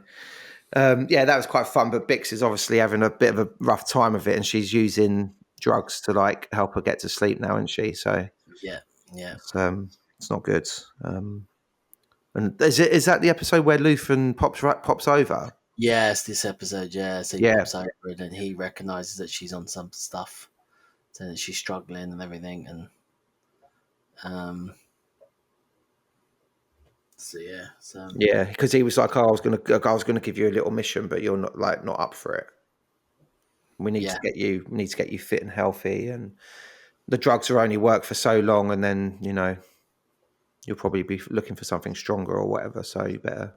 that was quite fun. But Bix is obviously having a bit of a rough time of it, and she's using drugs to like help her get to sleep now, isn't she? So yeah, it's not good. And is that the episode where Luthen pops over? Yeah, it's this episode. Yeah, so he pops over and he recognizes that she's on some stuff, so that she's struggling and everything, and because he was like, "Oh, I was gonna give you a little mission, but you're not up for it. We need to get you fit and healthy, and the drugs will only work for so long, and then you'll probably be looking for something stronger or whatever. So you better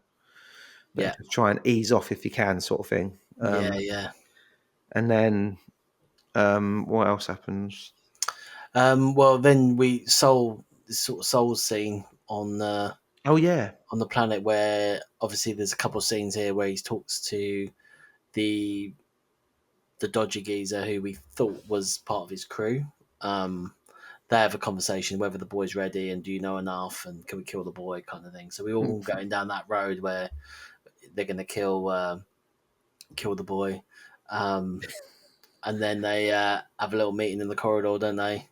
try and ease off if you can, sort of thing." And then what else happens? Well, then we soul this sort of soul scene on on the planet, where obviously there's a couple of scenes here where he talks to the dodgy geezer who we thought was part of his crew. They have a conversation whether the boy's ready and do you know enough and can we kill the boy, kind of thing. So we're all going down that road where they're going to kill the boy, and then they have a little meeting in the corridor, don't they?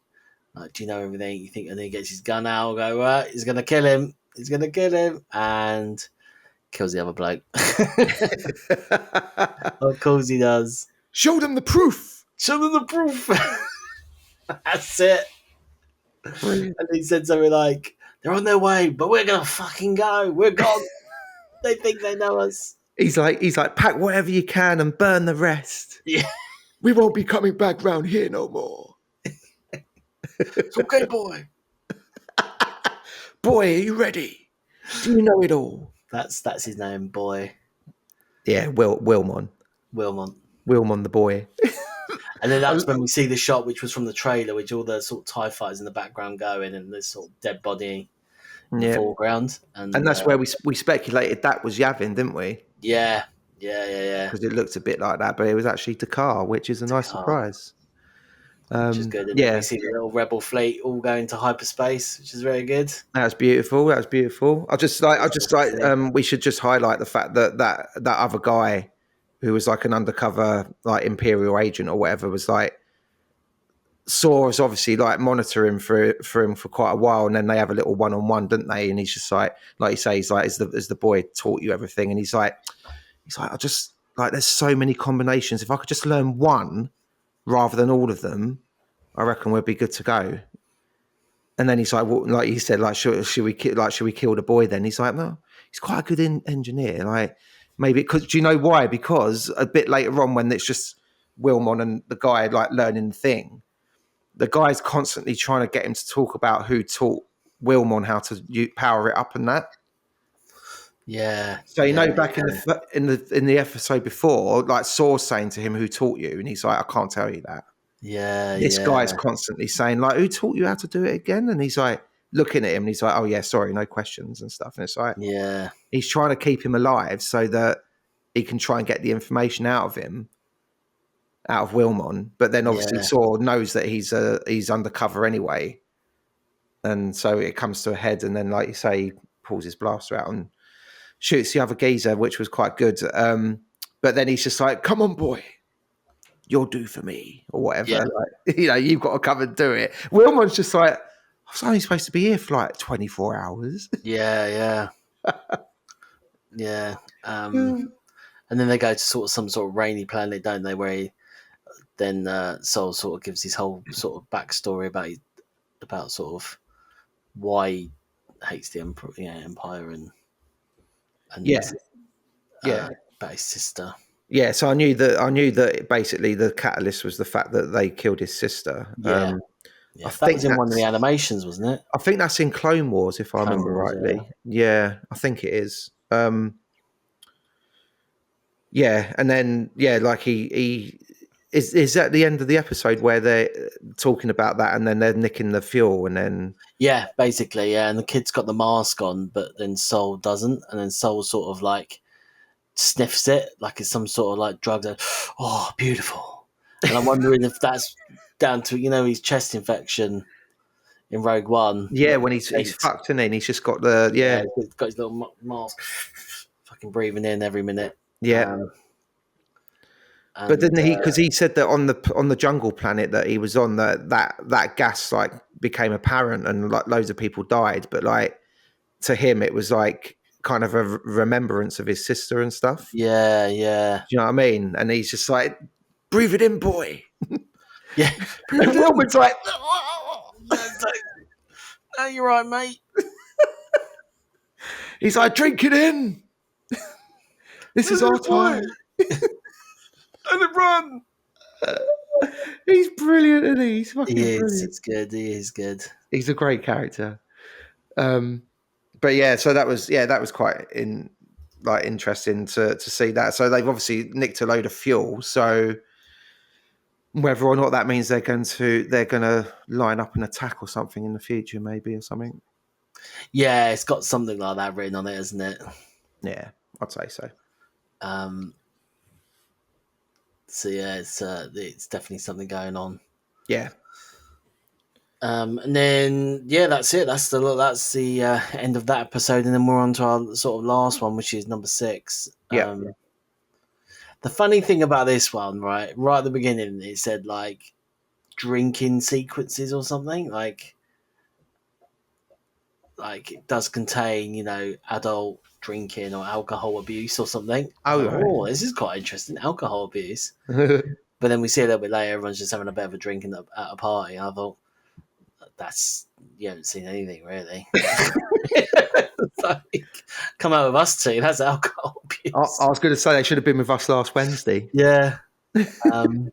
Like, do you know everything? You think? And then he gets his gun out, go, right, he's going to kill him. He's going to kill him, and kills the other bloke. Of course he does. Show them the proof. Show them the proof. That's it. Brilliant. And he said something like, "They're on their way, but we're gonna fucking go. We're gone. They think they know us." He's like, pack whatever you can and burn the rest. Yeah. We won't be coming back round here no more. It's okay, boy. Boy, are you ready? Do you know it all? That's his name, boy. Yeah, Wilmon the boy. And then that's when we see the shot, which was from the trailer, which all the sort of TIE fighters in the background going, and this sort of dead body in the foreground. And that's where we speculated that was Yavin, didn't we? Yeah. Because it looked a bit like that, but it was actually Dakar, which is a nice surprise. Which is good. And then we see the little rebel fleet all going to hyperspace, which is very good. That was beautiful. I just like we should just highlight the fact that other guy who was like an undercover like Imperial agent or whatever was like Saw is obviously like monitoring for him for quite a while, and then they have a little one-on-one, don't they? And he's just like you say, he's like, "Has the boy taught you everything?" And he's like, I just like, there's so many combinations. If I could just learn one rather than all of them, I reckon we'd be good to go. And then he's like, well, like he said, like, should we kill the boy? Then he's like, no, he's quite a good engineer. Like, maybe because, do you know why? Because a bit later on, when it's just Wilmon and the guy like learning the thing, the guy's constantly trying to get him to talk about who taught Wilmon how to power it up and that. Yeah. So back in the episode before, like Saw's saying to him, "Who taught you?" And he's like, "I can't tell you that." Yeah. This guy's constantly saying, like, "Who taught you how to do it again?" And he's like looking at him, and he's like, "Oh yeah, sorry, no questions and stuff." And it's like, he's trying to keep him alive so that he can try and get the information out of Wilmon. But then obviously Saw knows that he's undercover anyway, and so it comes to a head. And then, like you say, he pulls his blaster out and shoots the other geezer, which was quite good. But then he's just like, "Come on, boy, you'll do for me," or whatever. Yeah. Like, you've got to come and do it. Wilmon's just like, "I was only supposed to be here for like 24 hours. Yeah. And then they go to some sort of rainy planet, don't they? Where then Sol sort of gives his whole sort of backstory about sort of why he hates the Empire and Yeah. Yeah. about his sister. Yeah, so I knew that basically the catalyst was the fact that they killed his sister. Yeah. I That think was in one of the animations, wasn't it? I think that's in Clone Wars, if I Clone remember Wars, rightly. Yeah, I think it is. Yeah, and then like he is at the end of the episode where they're talking about that, and then they're nicking the fuel, and then Yeah, basically, yeah. And the kid's got the mask on, but then Sol doesn't, and then Sol sort of like sniffs it like it's some sort of like drug. That, oh, beautiful. And I'm wondering if that's down to his chest infection in Rogue One. yeah, Like, when he's fucked and he's just got the he's got his little mask, fucking breathing in every minute. yeah. But then because he said that on the jungle planet that he was on, that gas like became apparent and like loads of people died, but like to him it was like kind of a remembrance of his sister and stuff. Yeah. Do you know what I mean? And he's just like, breathe it in, boy. Yeah. And Wilbert's like, no, you're right, mate. He's like, drink it in. This is our time. And then run. He's brilliant, isn't he? He's fucking brilliant. It's good. He is good. He's a great character. But yeah, so that was quite interesting to see that. So they've obviously nicked a load of fuel. So whether or not that means they're going to line up an attack or something in the future, maybe, or something. Yeah, it's got something like that written on it, isn't it? Yeah, I'd say so. So yeah, it's definitely something going on. Yeah. And then that's it. That's the end of that episode, and then we're on to our sort of last one, which is number 6. Yeah. The funny thing about this one, right at the beginning, it said like drinking sequences or something, like it does contain adult drinking or alcohol abuse or something. Oh, this is quite interesting, alcohol abuse. But then we see a little bit later, everyone's just having a bit of a drink at a party. And I thought, you haven't seen anything really. Like, come out with us two. That's alcohol abuse. I was going to say they should have been with us last Wednesday. Yeah. And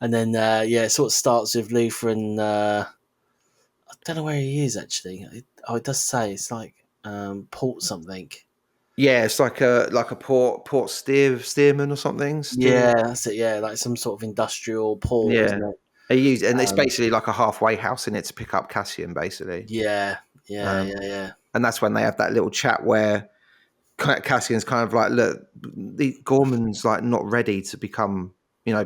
then it sort of starts with Luthen. I don't know where he is actually. It does say it's like port something. Yeah, it's like a port steerman or something. Yeah, that's it. Yeah, like some sort of industrial port. Yeah. Isn't it? And it's basically like a halfway house in it to pick up Cassian, basically. Yeah. And that's when they have that little chat where Cassian's kind of like, look, Gorman's like not ready to become,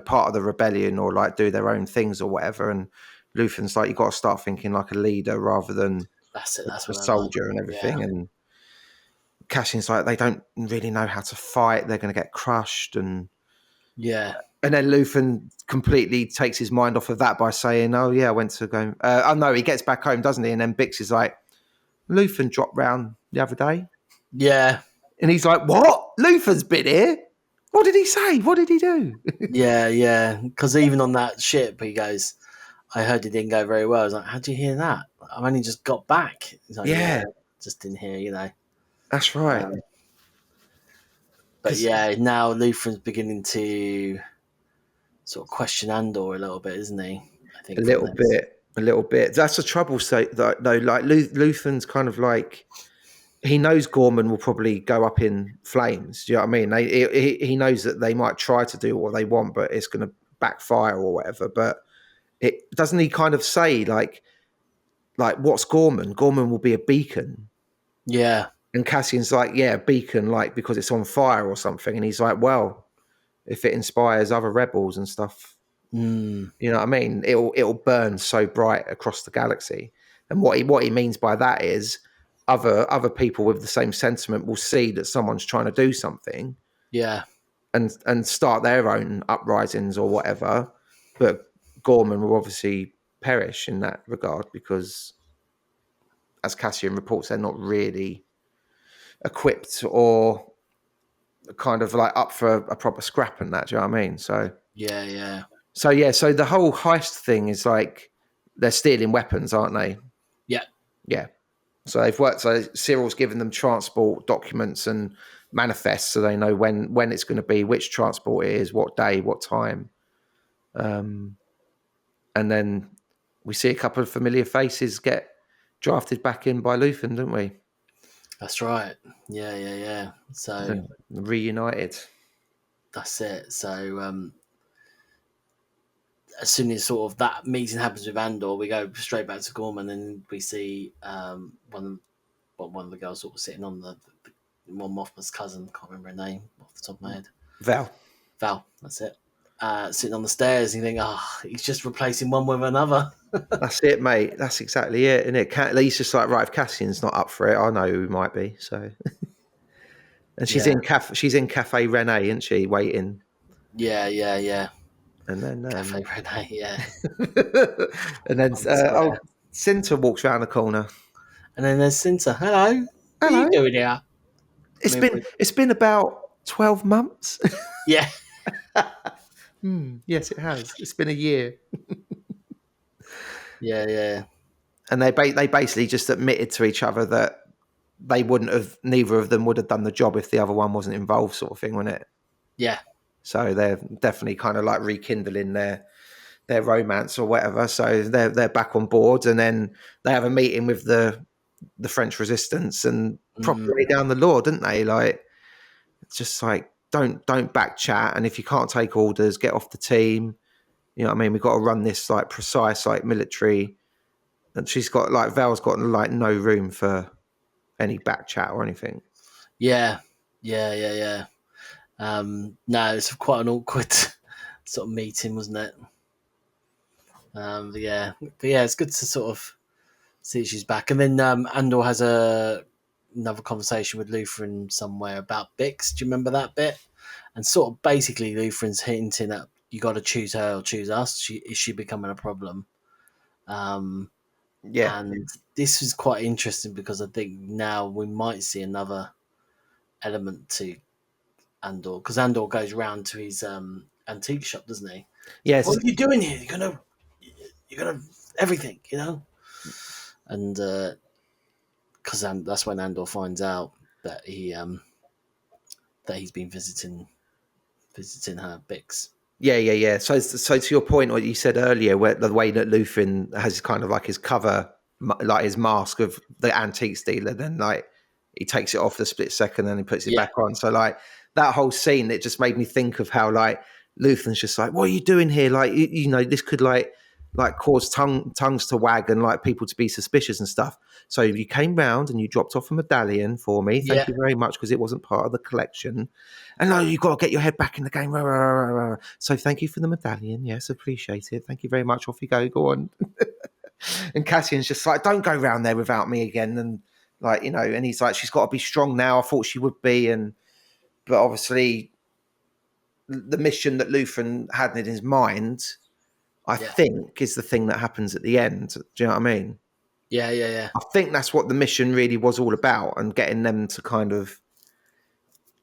part of the rebellion or like do their own things or whatever. And Luthen's like, you got to start thinking like a leader rather than that's a soldier and everything. Yeah. And Cassian's like, they don't really know how to fight. They're going to get crushed. And yeah. And then Luthen completely takes his mind off of that by saying, oh, yeah, I went to go. No, he gets back home, doesn't he? And then Bix is like, Luthen dropped round the other day. Yeah. And he's like, what? Luthen's been here? What did he say? What did he do? Yeah. Because even on that ship, he goes, I heard it didn't go very well. I was like, how'd you hear that? I've only just got back. He's like, yeah. Just didn't hear, That's right. But yeah, now Luthen's beginning to sort of question Andor a little bit, isn't he? I think a little bit. That's the trouble. So though, like Luthen's kind of like, he knows Gorman will probably go up in flames. Do you know what I mean? He knows that they might try to do what they want, but it's going to backfire or whatever. But it doesn't he kind of say like what's Gorman? Gorman will be a beacon. Yeah. And Cassian's like, yeah, beacon, like because it's on fire or something. And he's like, well, if it inspires other rebels and stuff, you know what I mean? It'll burn so bright across the galaxy. And what he means by that is other people with the same sentiment will see that someone's trying to do something, and start their own uprisings or whatever. But Gorman will obviously perish in that regard because, as Cassian reports, they're not really equipped or kind of like up for a proper scrap and that. Do you know what I mean? So Yeah, yeah, So so the whole heist thing is like they're stealing weapons, aren't they? yeah. Yeah. So they've worked. So Cyril's given them transport documents and manifests, so they know when it's going to be, which transport it is, what day, what time, and then we see a couple of familiar faces get drafted back in by Luthen, don't we? That's right. Yeah, yeah, yeah. So They're reunited. that's it. So as soon as sort of that meeting happens with Andor, we go straight back to Gorman, and we see one of the girls sort of sitting on the Mon Mothma's cousin. Can't remember her name off the top of my head. Val. Val. That's it. Sitting on the stairs, and you think, he's just replacing one with another. That's it, mate. That's exactly it, isn't it? He's just like, right, if Cassian's not up for it, I know who he might be. So, and she's Yeah. she's in Cafe Rene, isn't she? Waiting, Yeah, yeah, yeah. and then Cafe Rene, yeah. and then swear. Cinta walks around the corner. And then there's Cinta. Hello. What are Hello. you doing here? It's been about 12 months. Yeah. Yes, it has. It's been a year. Yeah, yeah. And they basically just admitted to each other that neither of them would have done the job if the other one wasn't involved, sort of thing, wasn't it? Yeah. So they're definitely kind of like rekindling their romance or whatever. So they're back on board, and then they have a meeting with the French resistance and properly lay down the law, didn't they? Like, it's just like don't back chat, and if you can't take orders, get off the team. You know what I mean? We've got to run this like precise, like military. And she's got like Val's got like no room for any back chat or anything. Yeah. Yeah, yeah, yeah. No, it's quite an awkward sort of meeting, wasn't it? But yeah, it's good to sort of see she's back. And then Andor has another conversation with Luthen somewhere about Bix. Do you remember that bit? And sort of basically Luthren's hinting that you got to choose her or choose us. Is she becoming a problem? Yeah. And this is quite interesting because I think now we might see another element to Andor, because Andor goes round to his antique shop, doesn't he? Yes. What are you doing here? You're gonna everything, and because that's when Andor finds out that he's been visiting her Bix. Yeah. So to your point, what you said earlier, where the way that Luthen has kind of like his cover, like his mask of the antiques dealer, then like he takes it off the split second and he puts it back on. So like that whole scene, it just made me think of how like Luthen's just like, what are you doing here? Like, this could like cause tongues to wag and like people to be suspicious and stuff. So you came round and you dropped off a medallion for me. Thank you very much, because it wasn't part of the collection. And no, you've got to get your head back in the game. So thank you for the medallion. Yes, appreciate it. Thank you very much. Off you go. Go on. And Cassian's just like, don't go round there without me again. And like, and he's like, she's got to be strong now. I thought she would be. But obviously the mission that Luthen had in his mind, I think, is the thing that happens at the end. Do you know what I mean? Yeah. I think that's what the mission really was all about, and getting them to kind of,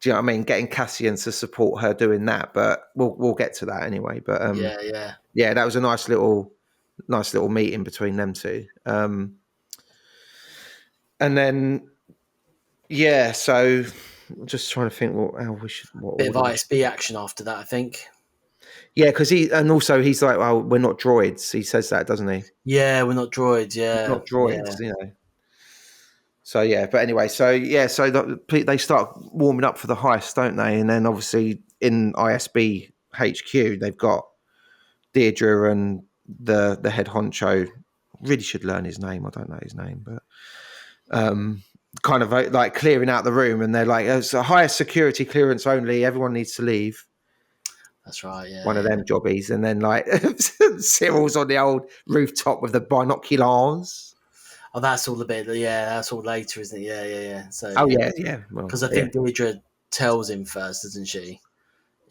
do you know what I mean? Getting Cassian to support her doing that, but we'll get to that anyway. But yeah, that was a nice little meeting between them two. And then so I'm just trying to think what Bit of ISB action after that, I think. Yeah, because he's like, well, we're not droids. He says that, doesn't he? Yeah, we're not droids. Yeah, not droids. So yeah, but anyway, so they start warming up for the heist, don't they? And then obviously in ISB HQ, they've got Deirdre and the head honcho. Really should learn his name. I don't know his name, but kind of like clearing out the room, and they're like, "It's a higher security clearance only. Everyone needs to leave." That's right. Yeah, one of them jobbies, and then like Cyril's on the old rooftop with the binoculars. Oh, that's all a bit. Yeah, that's all later, isn't it? Yeah. So. Oh yeah. Because I think Deirdre tells him first, doesn't she?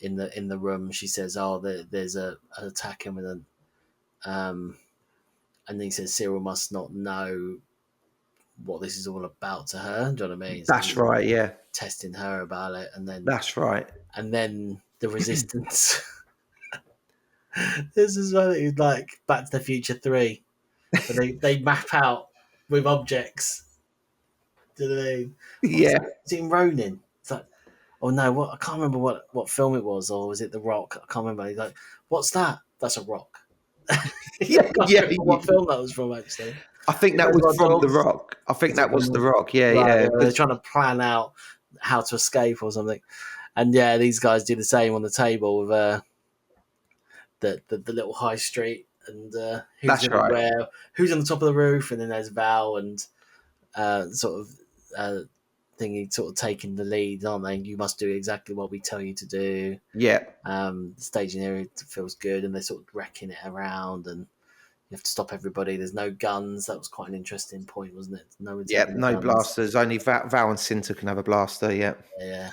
In the room, she says, "Oh, there's an attack imminent," and then he says Cyril must not know what this is all about to her. Do you know what I mean? So that's right. Yeah. Testing her about it, and then that's right. And then the resistance This is one that is like Back to the Future 3, where they map out with objects. Do you know what I mean? Yeah. Is it in Ronin? It's like, oh no, what I can't remember what film it was, or was it The Rock? I can't remember. He's like, what's that? That's a rock. Yeah, I can't yeah. remember what film that was from actually. I think that was from The Rock. I think that was The Rock. Yeah, Right, yeah. they're trying to plan out how to escape or something. And yeah, these guys do the same on the table with the little high street and who's That's going to be right. where, who's on the top of the roof, and then there's Val and sort of thingy sort of taking the lead, aren't they? You must do exactly what we tell you to do. Yeah, The staging area feels good, and they're sort of wrecking it around, and you have to stop everybody. There's no guns. That was quite an interesting point, wasn't it? No one's yeah. having No guns. blasters. Only Val and Cinta can have a blaster. Yeah. Yeah.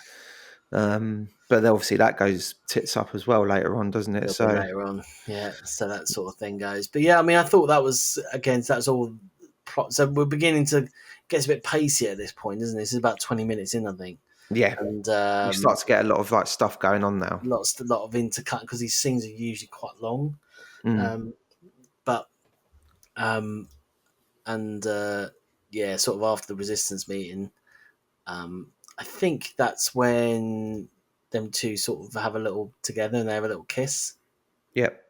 But obviously that goes tits up as well later on, doesn't it? It'll So be later on, yeah. So that sort of thing goes. But yeah, I mean, I thought that was again. That's all plot. So we're beginning to get a bit pacey at this point, isn't it? This is about 20 minutes in, I think. yeah, And you start to get a lot of like stuff going on now. a lot of intercut because these scenes are usually quite long. But yeah, sort of after the resistance meeting, I think that's when them two sort of have a little together and they have a little kiss. Yep.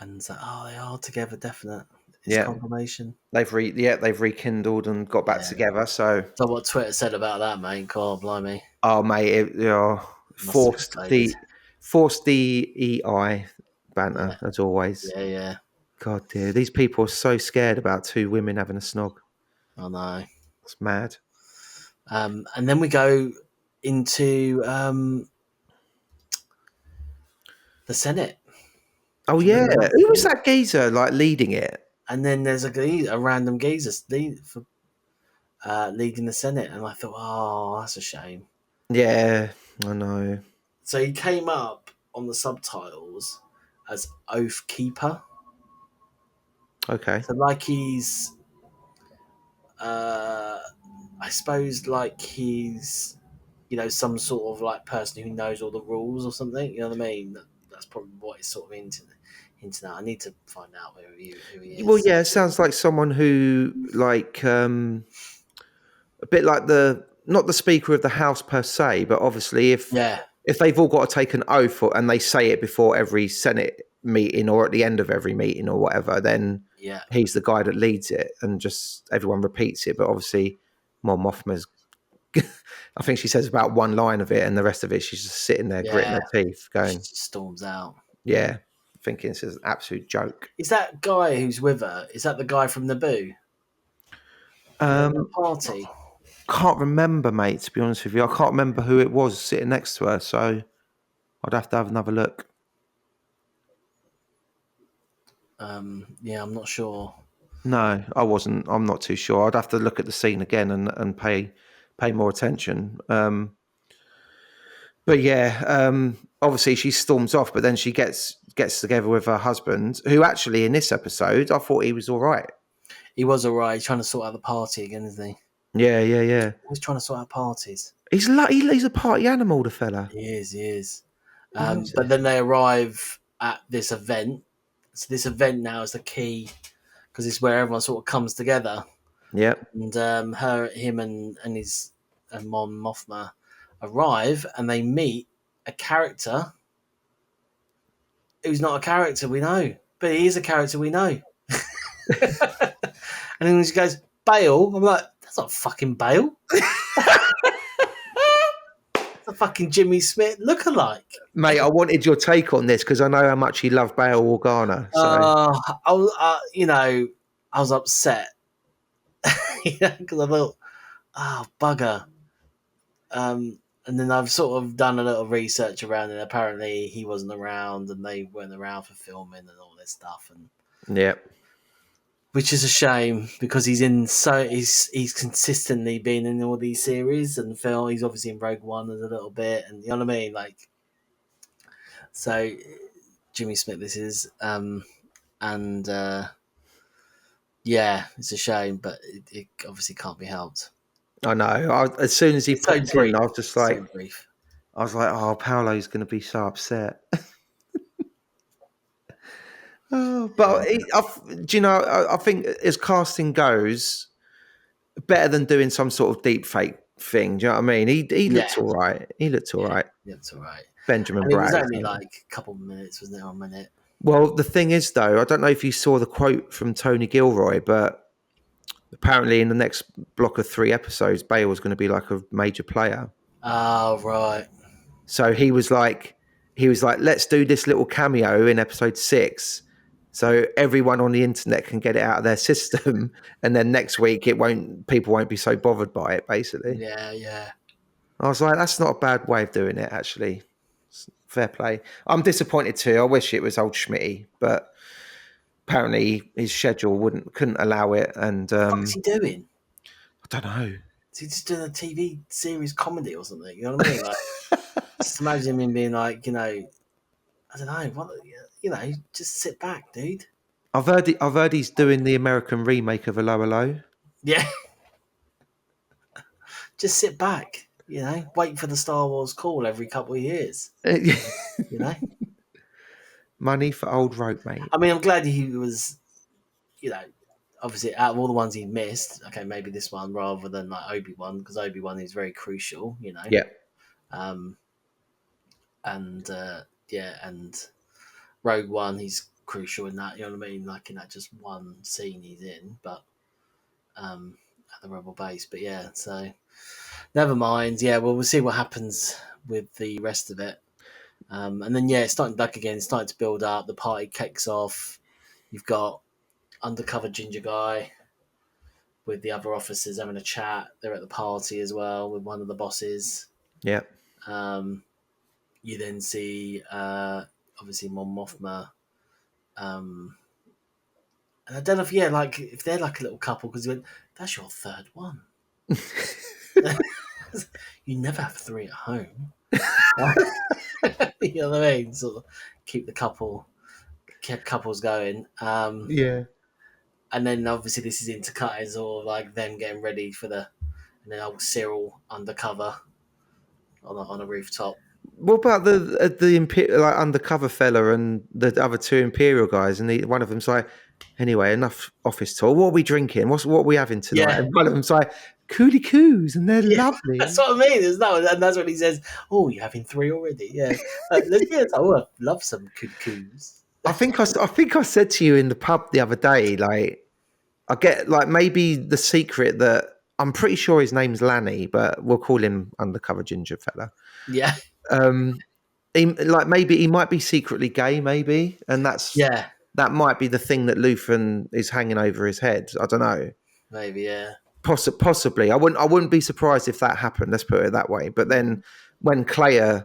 And so, they are together, definite. It's Yeah. confirmation. They've rekindled and got back together. So what Twitter said about that, mate. God, blimey. oh mate, forced DEI banter as always. Yeah. God dear, these people are so scared about two women having a snog. I know. It's mad. And then we go into the Senate. Oh yeah, who was that geezer like leading it? And then there's a random geezer leading the Senate, and I thought, oh, that's a shame. Yeah, I know. So he came up on the subtitles as Oath Keeper. Okay. So like he's, I suppose like he's, some sort of like person who knows all the rules or something. You know what I mean? That's probably what it's sort of into now. I need to find out who he is. Well, yeah, it sounds like someone who like a bit like not the Speaker of the House per se, but obviously if they've all got to take an oath and they say it before every Senate meeting or at the end of every meeting or whatever, then he's the guy that leads it and just everyone repeats it. But obviously, Mon Mothma's, I think she says about one line of it and the rest of it, she's just sitting there gritting her teeth going. She just storms out. Yeah, thinking this is an absolute joke. Is that guy who's with her, is that the guy from Naboo? The party? Can't remember, mate, to be honest with you. I can't remember who it was sitting next to her, so I'd have to have another look. Yeah, I'm not sure. No, I wasn't. I'm not too sure. I'd have to look at the scene again and pay more attention. But yeah, obviously she storms off, but then she gets together with her husband, who actually in this episode, I thought he was all right. He was all right. He's trying to sort out the party again, isn't he? Yeah. He's trying to sort out parties. He's a party animal, the fella. He is. But then they arrive at this event. So this event now is the key because it's where everyone sort of comes together. Yep. And him and Mon Mothma arrive and they meet a character who's not a character we know, but he is a character we know. And then she goes, Bale. I'm like, that's not fucking Bale. It's a fucking Jimmy Smith lookalike. Mate, I wanted your take on this because I know how much you love Bail Organa. So. I was upset. Because I thought, bugger. And then I've sort of done a little research around it. Apparently he wasn't around and they weren't around for filming and all this stuff. And which is a shame because he's consistently been in all these series and film. He's obviously in Rogue One as a little bit, and you know what I mean. Like, so Jimmy Smith, this is, it's a shame, but it obviously can't be helped. I know. As soon as he popped in, I was just like, oh, Paolo's going to be so upset. Oh, but do you know? I think as casting goes, better than doing some sort of deep fake thing. Do you know what I mean? He Yeah. looked all right. He looked all right. Yeah, it's all right. Benjamin And it was Bratt. only like a couple of minutes, wasn't it? 1 minute. Well, the thing is, though, I don't know if you saw the quote from Tony Gilroy, but apparently in the next block of 3 episodes, Bale was going to be like a major player. Oh, right. So he was like, let's do this little cameo in episode 6, so everyone on the internet can get it out of their system, and then next week people won't be so bothered by it. Basically, Yeah. I was like, that's not a bad way of doing it. Actually, fair play. I'm disappointed too. I wish it was old Schmitty, but apparently his schedule couldn't allow it. And What's he doing? I don't know. Is he just doing a TV series comedy or something? You know what I mean? Like, just imagine him being like, I don't know, just sit back, dude. I've heard he's doing the American remake of A Lower Low. Yeah. Just sit back, wait for the Star Wars call every couple of years, Money for old rope, mate. I mean, I'm glad he was, obviously out of all the ones he missed, okay, maybe this one rather than like Obi-Wan, because Obi-Wan is very crucial, Yeah. And Rogue One, he's crucial in that, you know what I mean? Like in that just one scene he's in, but at the Rebel base. But yeah, so never mind. Yeah, well, we'll see what happens with the rest of it. And then it's starting it's starting to build up. The party kicks off. You've got undercover ginger guy with the other officers having a chat. They're at the party as well with one of the bosses. Yeah. You then see obviously Mon Mothma. And I don't know if they're like a little couple, because he went, that's your third one. You never have 3 at home. You know what I mean? Sort of keep couples going. Yeah. And then obviously this is intercut or like them getting ready and then old Cyril undercover on a rooftop. What about the undercover fella and the other 2 Imperial guys? And one of them's like, anyway, enough office talk. What are we drinking? What are we having tonight? Yeah. And one of them's like, coolie coos, and they're lovely. That's what I mean. And that's when he says, "Oh, you're having 3 already?" Yeah. Lesbians. Oh, I love some coos. I think I said to you in the pub the other day, like, I get like maybe the secret that I'm pretty sure his name's Lanny, but we'll call him undercover ginger fella. Yeah. Maybe he might be secretly gay, maybe, and that might be the thing that Luthen is hanging over his head. I don't know. Maybe, yeah. Possibly. I wouldn't be surprised if that happened. Let's put it that way. But then when Clea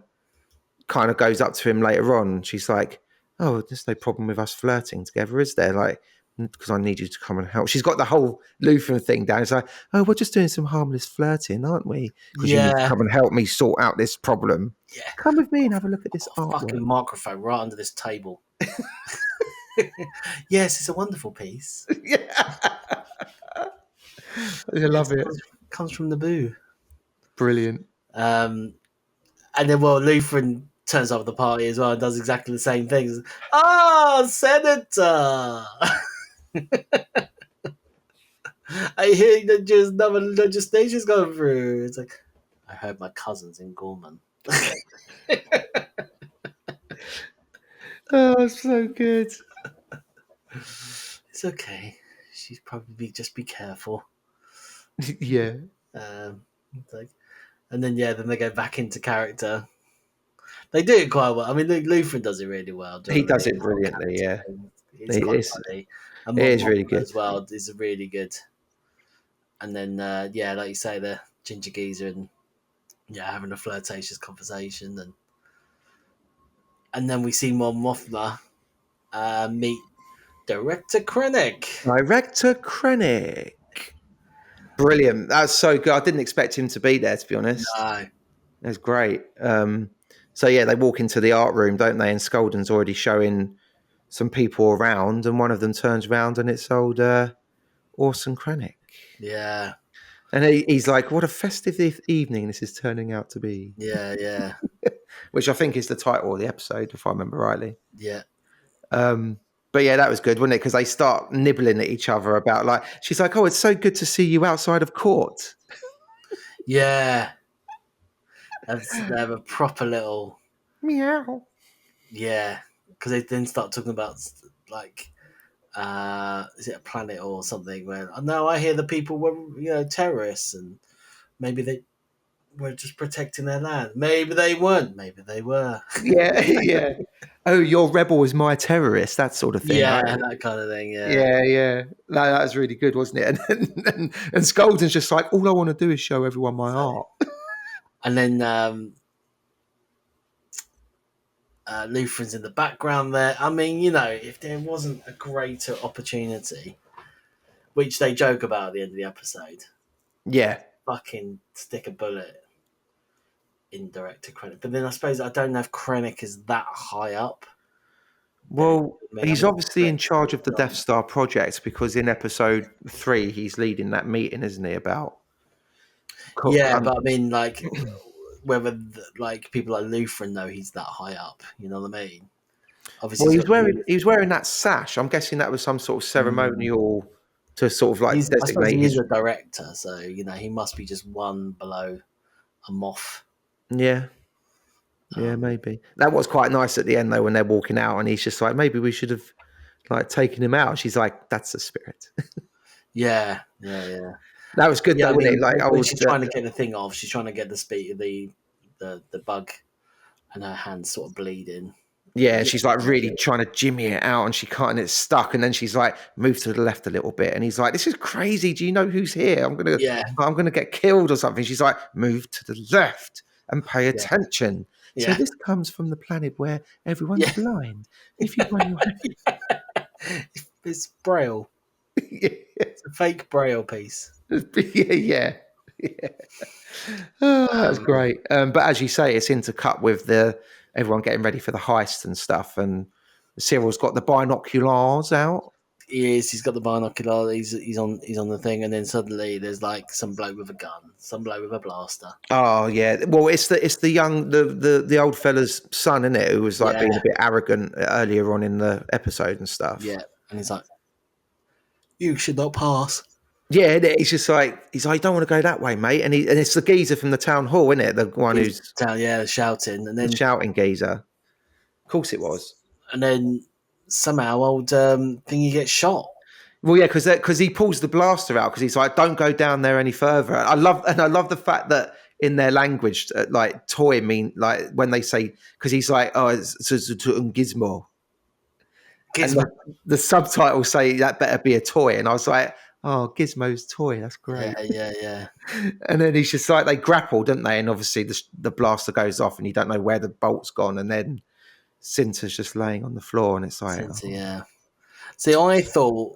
kind of goes up to him later on, she's like, "Oh, there's no problem with us flirting together, is there? Like, because I need you to come and help." She's got the whole Luthen thing down. It's like, "Oh, we're just doing some harmless flirting, aren't we? Because you need to come and help me sort out this problem. Yeah. Come with me and have a look at this artwork." Fucking microphone right under this table. Yes, it's a wonderful piece. Yeah. I love it. Comes from the boo. Brilliant. And then, Luthen turns up at the party as well and does exactly the same things. Ah, Senator! I hear that just another legislation's going through. It's like, I heard my cousin's in Gorman. Oh, so good. It's okay. She's probably just be careful. Yeah. And then then they go back into character. They do it quite well. I mean, Luthen does it really well. He does it brilliantly. Yeah, it's quite funny. And it is really good as well. Is really good. And then like you say, the ginger geezer and having a flirtatious conversation, and then we see Mon Mothma meet Director Krennic. Brilliant. That's so good. I didn't expect him to be there, to be honest. No. That's great. So they walk into the art room, don't they? And Skolden's already showing some people around, and one of them turns around and it's old Orson Krennic. Yeah. And he's like, "What a festive evening this is turning out to be." Yeah. Which I think is the title of the episode, if I remember rightly. Yeah. But yeah, that was good, wasn't it? Because they start nibbling at each other about like, she's like, "Oh, it's so good to see you outside of court." Yeah. They have a proper little, Meow. yeah, because they then start talking about like, is it a planet or something where, no, I hear the people were, terrorists, and maybe they were just protecting their land. Maybe they weren't. Maybe they were. Yeah, yeah. Oh, your rebel is my terrorist, that sort of thing. Yeah, that kind of thing. Yeah. Yeah. No, that was really good, wasn't it? And Scoldon's just like, all I want to do is show everyone my art. And then Luthen's in the background there. I mean, if there wasn't a greater opportunity, which they joke about at the end of the episode, Yeah. fucking stick a bullet in director Krennic. But then I suppose I don't know if Krennic is that high up. Well, he's obviously in Krennic charge of the is Death Star project because in episode 3, he's leading that meeting, isn't he, about... Yeah, but I mean, like, whether people like Luthen know he's that high up, you know what I mean? Obviously, Well, he was wearing that sash. I'm guessing that was some sort of ceremonial to sort of like I suppose designate he is his... a director, so he must be just one below a moth. Yeah. Yeah, maybe. That was quite nice at the end, though, when they're walking out and he's just like, maybe we should have like taken him out. She's like, that's the spirit. Yeah. That was good, Yeah, though, wasn't it? Like, when she's trying to get the thing off, she's trying to get the bug, and her hand's sort of bleeding. yeah, and she's like really trying to jimmy it out and she can't, and it's stuck. And then she's like, move to the left a little bit. And he's like, this is crazy. Do you know who's here? I'm gonna get killed or something. She's like, move to the left and pay attention. So Yeah. this comes from the planet where everyone's blind. If you run your It's Braille. It's a fake Braille piece. yeah. Oh, that's great. But as you say, it's intercut with everyone getting ready for the heist and stuff. And Cyril's got the binoculars out. He is. He's got the binocular. He's on the thing, and then suddenly there's like some bloke with a gun, some bloke with a blaster. Oh yeah. Well, it's the young the old fella's son, isn't it? Who was like being a bit arrogant earlier on in the episode and stuff. Yeah, and he's like, "You should not pass." Yeah, he's just like don't want to go that way, mate. And it's the geezer from the town hall, isn't it? The one who's shouting, and then the shouting geezer. Of course, it was. And then somehow old thingy gets shot. Well, yeah, because he pulls the blaster out because he's like, "Don't go down there any further." I love the fact that in their language, like toy mean like when they say, because he's like, "Oh, it's gizmo." Gizmo. And the subtitles say that better be a toy, and I was like, "Oh, Gizmo's toy, that's great." Yeah. And then he's just like, they grapple, don't they? And obviously the blaster goes off, and you don't know where the bolt's gone, and then Cinta's just laying on the floor, and it's like, yeah. See, I thought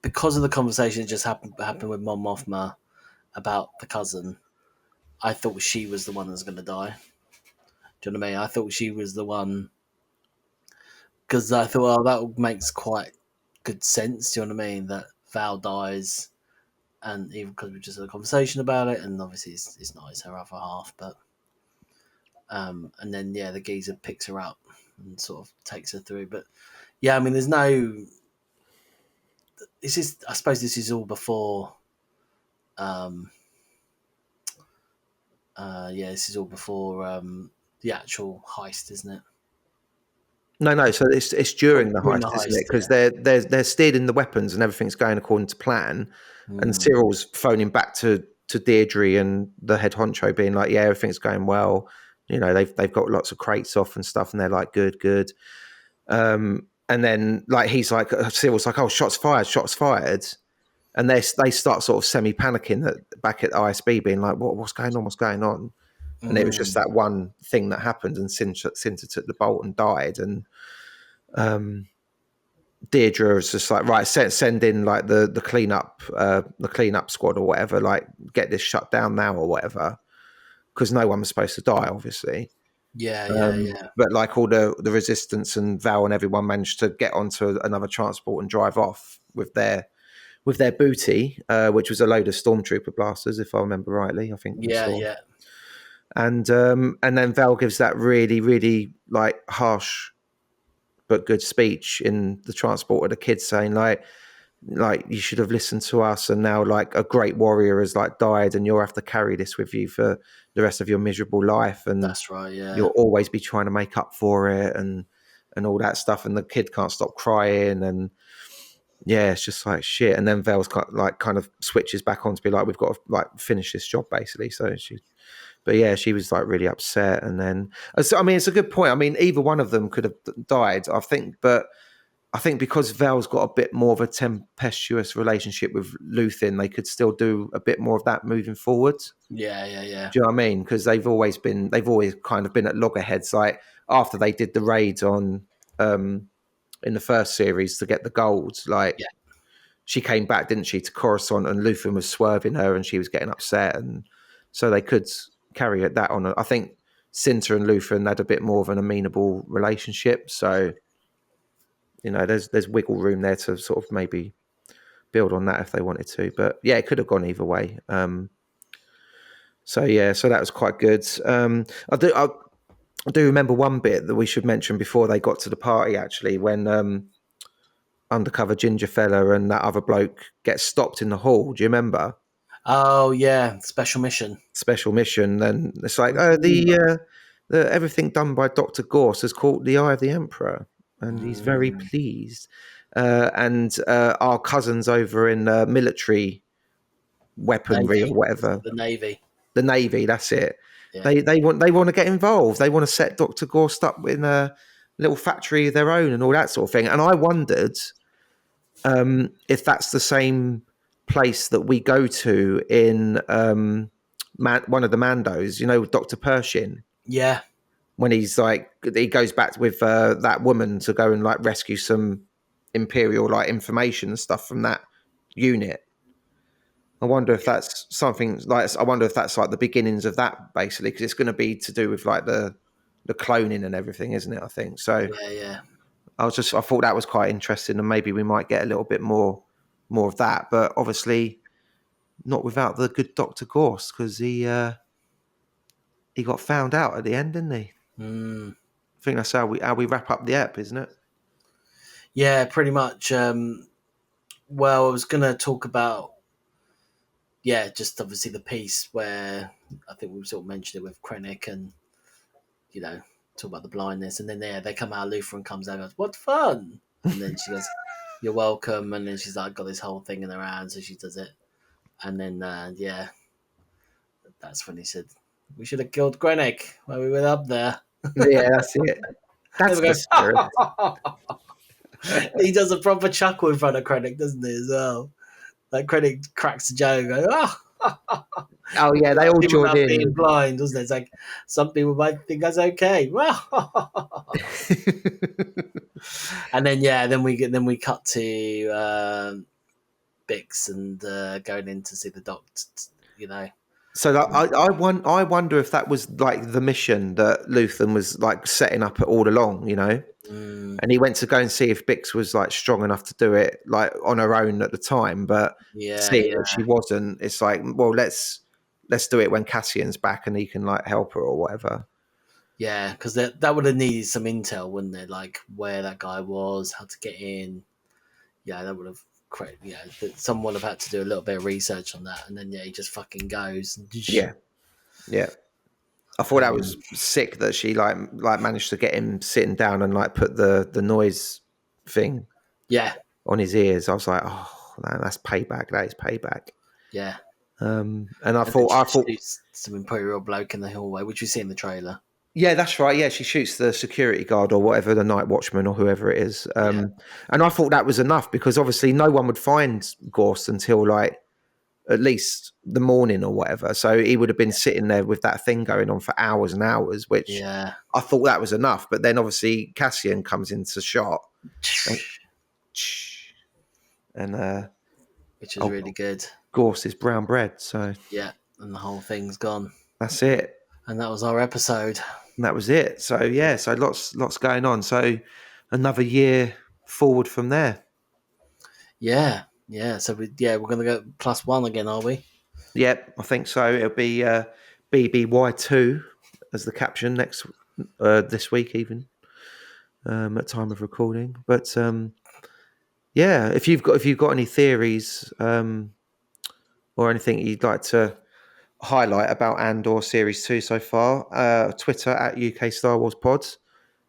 because of the conversation that just happened with Mon Mothma about the cousin, I thought she was the one that was going to die. Do you know what I mean? I thought she was the one because I thought, that makes quite good sense. Do you know what I mean? That Val dies, and even because we just had a conversation about it, and obviously it's not her other half, but and then the geezer picks her up and sort of takes her through. But yeah, I mean, there's no. I suppose this is all before. This is all before the actual heist, isn't it? No. So it's during the heist, isn't it? Because they're stealing the weapons and everything's going according to plan. And Cyril's phoning back to Deirdre and the head honcho, being like, "Yeah, everything's going well. You know, they've got lots of crates off and stuff." And they're like, "Good." And then like he's like, Cyril's like, "Oh, shots fired," and they start sort of semi panicking back at the ISB, being like, "What's going on?" And it was just that one thing that happened, and Cinta took the bolt and died, and Deirdre was just like, right, send in like the cleanup squad or whatever, like get this shut down now or whatever, because no one was supposed to die, obviously. Yeah. But like all the resistance and Val and everyone managed to get onto another transport and drive off with their booty, which was a load of stormtrooper blasters, if I remember rightly. I think. Yeah. And then Val gives that really, really like harsh but good speech in the transport of the kids saying like you should have listened to us, and now like a great warrior has like died, and you'll have to carry this with you for the rest of your miserable life, and That's right. Yeah. you'll always be trying to make up for it, and all that stuff, and the kid can't stop crying, and yeah, it's just like shit. And then Vel's kind of switches back on to be like, we've got to like finish this job basically. So she was like really upset. And then, I mean, it's a good point. I mean, either one of them could have died, I think, but I think because Vel's got a bit more of a tempestuous relationship with Luthen, they could still do a bit more of that moving forward. Yeah. Do you know what I mean? Because they've always kind of been at loggerheads. Like after they did the raids on in the first series to get the gold, like she came back, didn't she, to Coruscant, and Luthen was swerving her, and she was getting upset, and so they could carry that on. I think Cinta and Luthen had a bit more of an amenable relationship, so. You know, there's wiggle room there to sort of maybe build on that if they wanted to. But yeah, it could have gone either way. So that was quite good. I do remember one bit that we should mention before they got to the party, actually, when undercover ginger fella and that other bloke get stopped in the hall. Do you remember? Oh yeah, special mission. And it's like, the everything done by Dr. Gorse has caught the eye of the Emperor, and he's very pleased. And our cousins over in military weaponry Navy. or whatever, The Navy, that's it. Yeah. They want to get involved. They want to set Dr. Gorse up in a little factory of their own and all that sort of thing. And I wondered if that's the same place that we go to in one of the Mandos, you know, with Dr. Pershing. Yeah. When he's like, he goes back with that woman to go and like rescue some Imperial like information and stuff from that unit. I wonder if that's something like, I wonder if that's like the beginnings of that basically, because it's going to be to do with like the cloning and everything, isn't it? I think so. Yeah. I thought that was quite interesting, and maybe we might get a little bit more of that, but obviously not without the good Dr. Gorse, because he got found out at the end, didn't he? I think that's how we wrap up the ep, isn't it? Yeah, pretty much. Well, I was going to talk about, just obviously the piece where I think we sort of mentioned it with Krennic and, you know, talk about the blindness. And then they come out, Lutheran comes out and goes, "What fun!" And then she goes, "You're welcome." And then she's like, got this whole thing in her hand, so she does it. And then, that's when he said, "We should have killed Krennic while we were up there." Yeah, that's it. That's the spirit. He does a proper chuckle in front of Krennic, doesn't he, as well? Like Krennic cracks a joke, going, Oh yeah, they all joined in. Being blind, doesn't it? It's like some people might think that's okay. And then we cut to Bix and going in to see the doctor, you know. So I wonder if that was like the mission that Luthen was like setting up all along, you know. And he went to go and see if Bix was like strong enough to do it like on her own at the time, but seeing that she wasn't, it's like, well, let's do it when Cassian's back and he can like help her or whatever. Yeah, because that would have needed some intel, wouldn't it? Like where that guy was, how to get in. Yeah, that would have created. Yeah, someone would have had to do a little bit of research on that, and then he just fucking goes. Yeah. I thought that was sick that she like managed to get him sitting down and like put the noise thing on his ears. I was like, oh man, that's payback. That is payback. Yeah. And I thought some Imperial bloke in the hallway, which we see in the trailer. Yeah, that's right. Yeah, she shoots the security guard or whatever, the night watchman or whoever it is. And I thought that was enough because obviously no one would find Gorse until like at least the morning or whatever. So he would have been sitting there with that thing going on for hours and hours, which I thought that was enough. But then obviously Cassian comes into shot. And which is really good. Gorse is brown bread. So yeah, and the whole thing's gone. That's it. And that was our episode. And that was it. So yeah, so lots going on. So another year forward from there. Yeah. So we're gonna go +1 again, are we? Yep, I think so. It'll be BBY2 as the caption this week even. at time of recording. But yeah, if you've got any theories or anything you'd like to highlight about Andor Series 2 so far, Twitter at UK Star Wars Pods.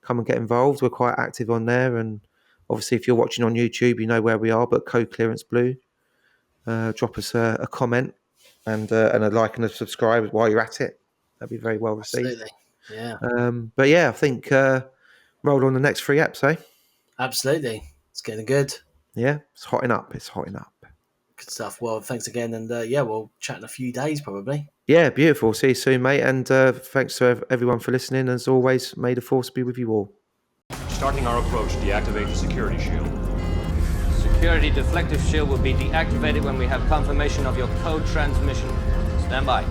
Come and get involved. We're quite active on there, and obviously if you're watching on YouTube, you know where we are. But Code Clearance Blue, drop us a comment and a like and a subscribe while you're at it. That'd be very well received. Absolutely. Yeah. But yeah, I think roll on the next 3 eps, eh? Absolutely. It's getting good. Yeah, it's hotting up. It's hotting up. Good stuff. Well, thanks again. And yeah, we'll chat in a few days probably. Yeah, beautiful. See you soon, mate. And thanks to everyone for listening. As always, may the force be with you all. Starting our approach, deactivate the security shield. Security deflective shield will be deactivated when we have confirmation of your code transmission. Stand by.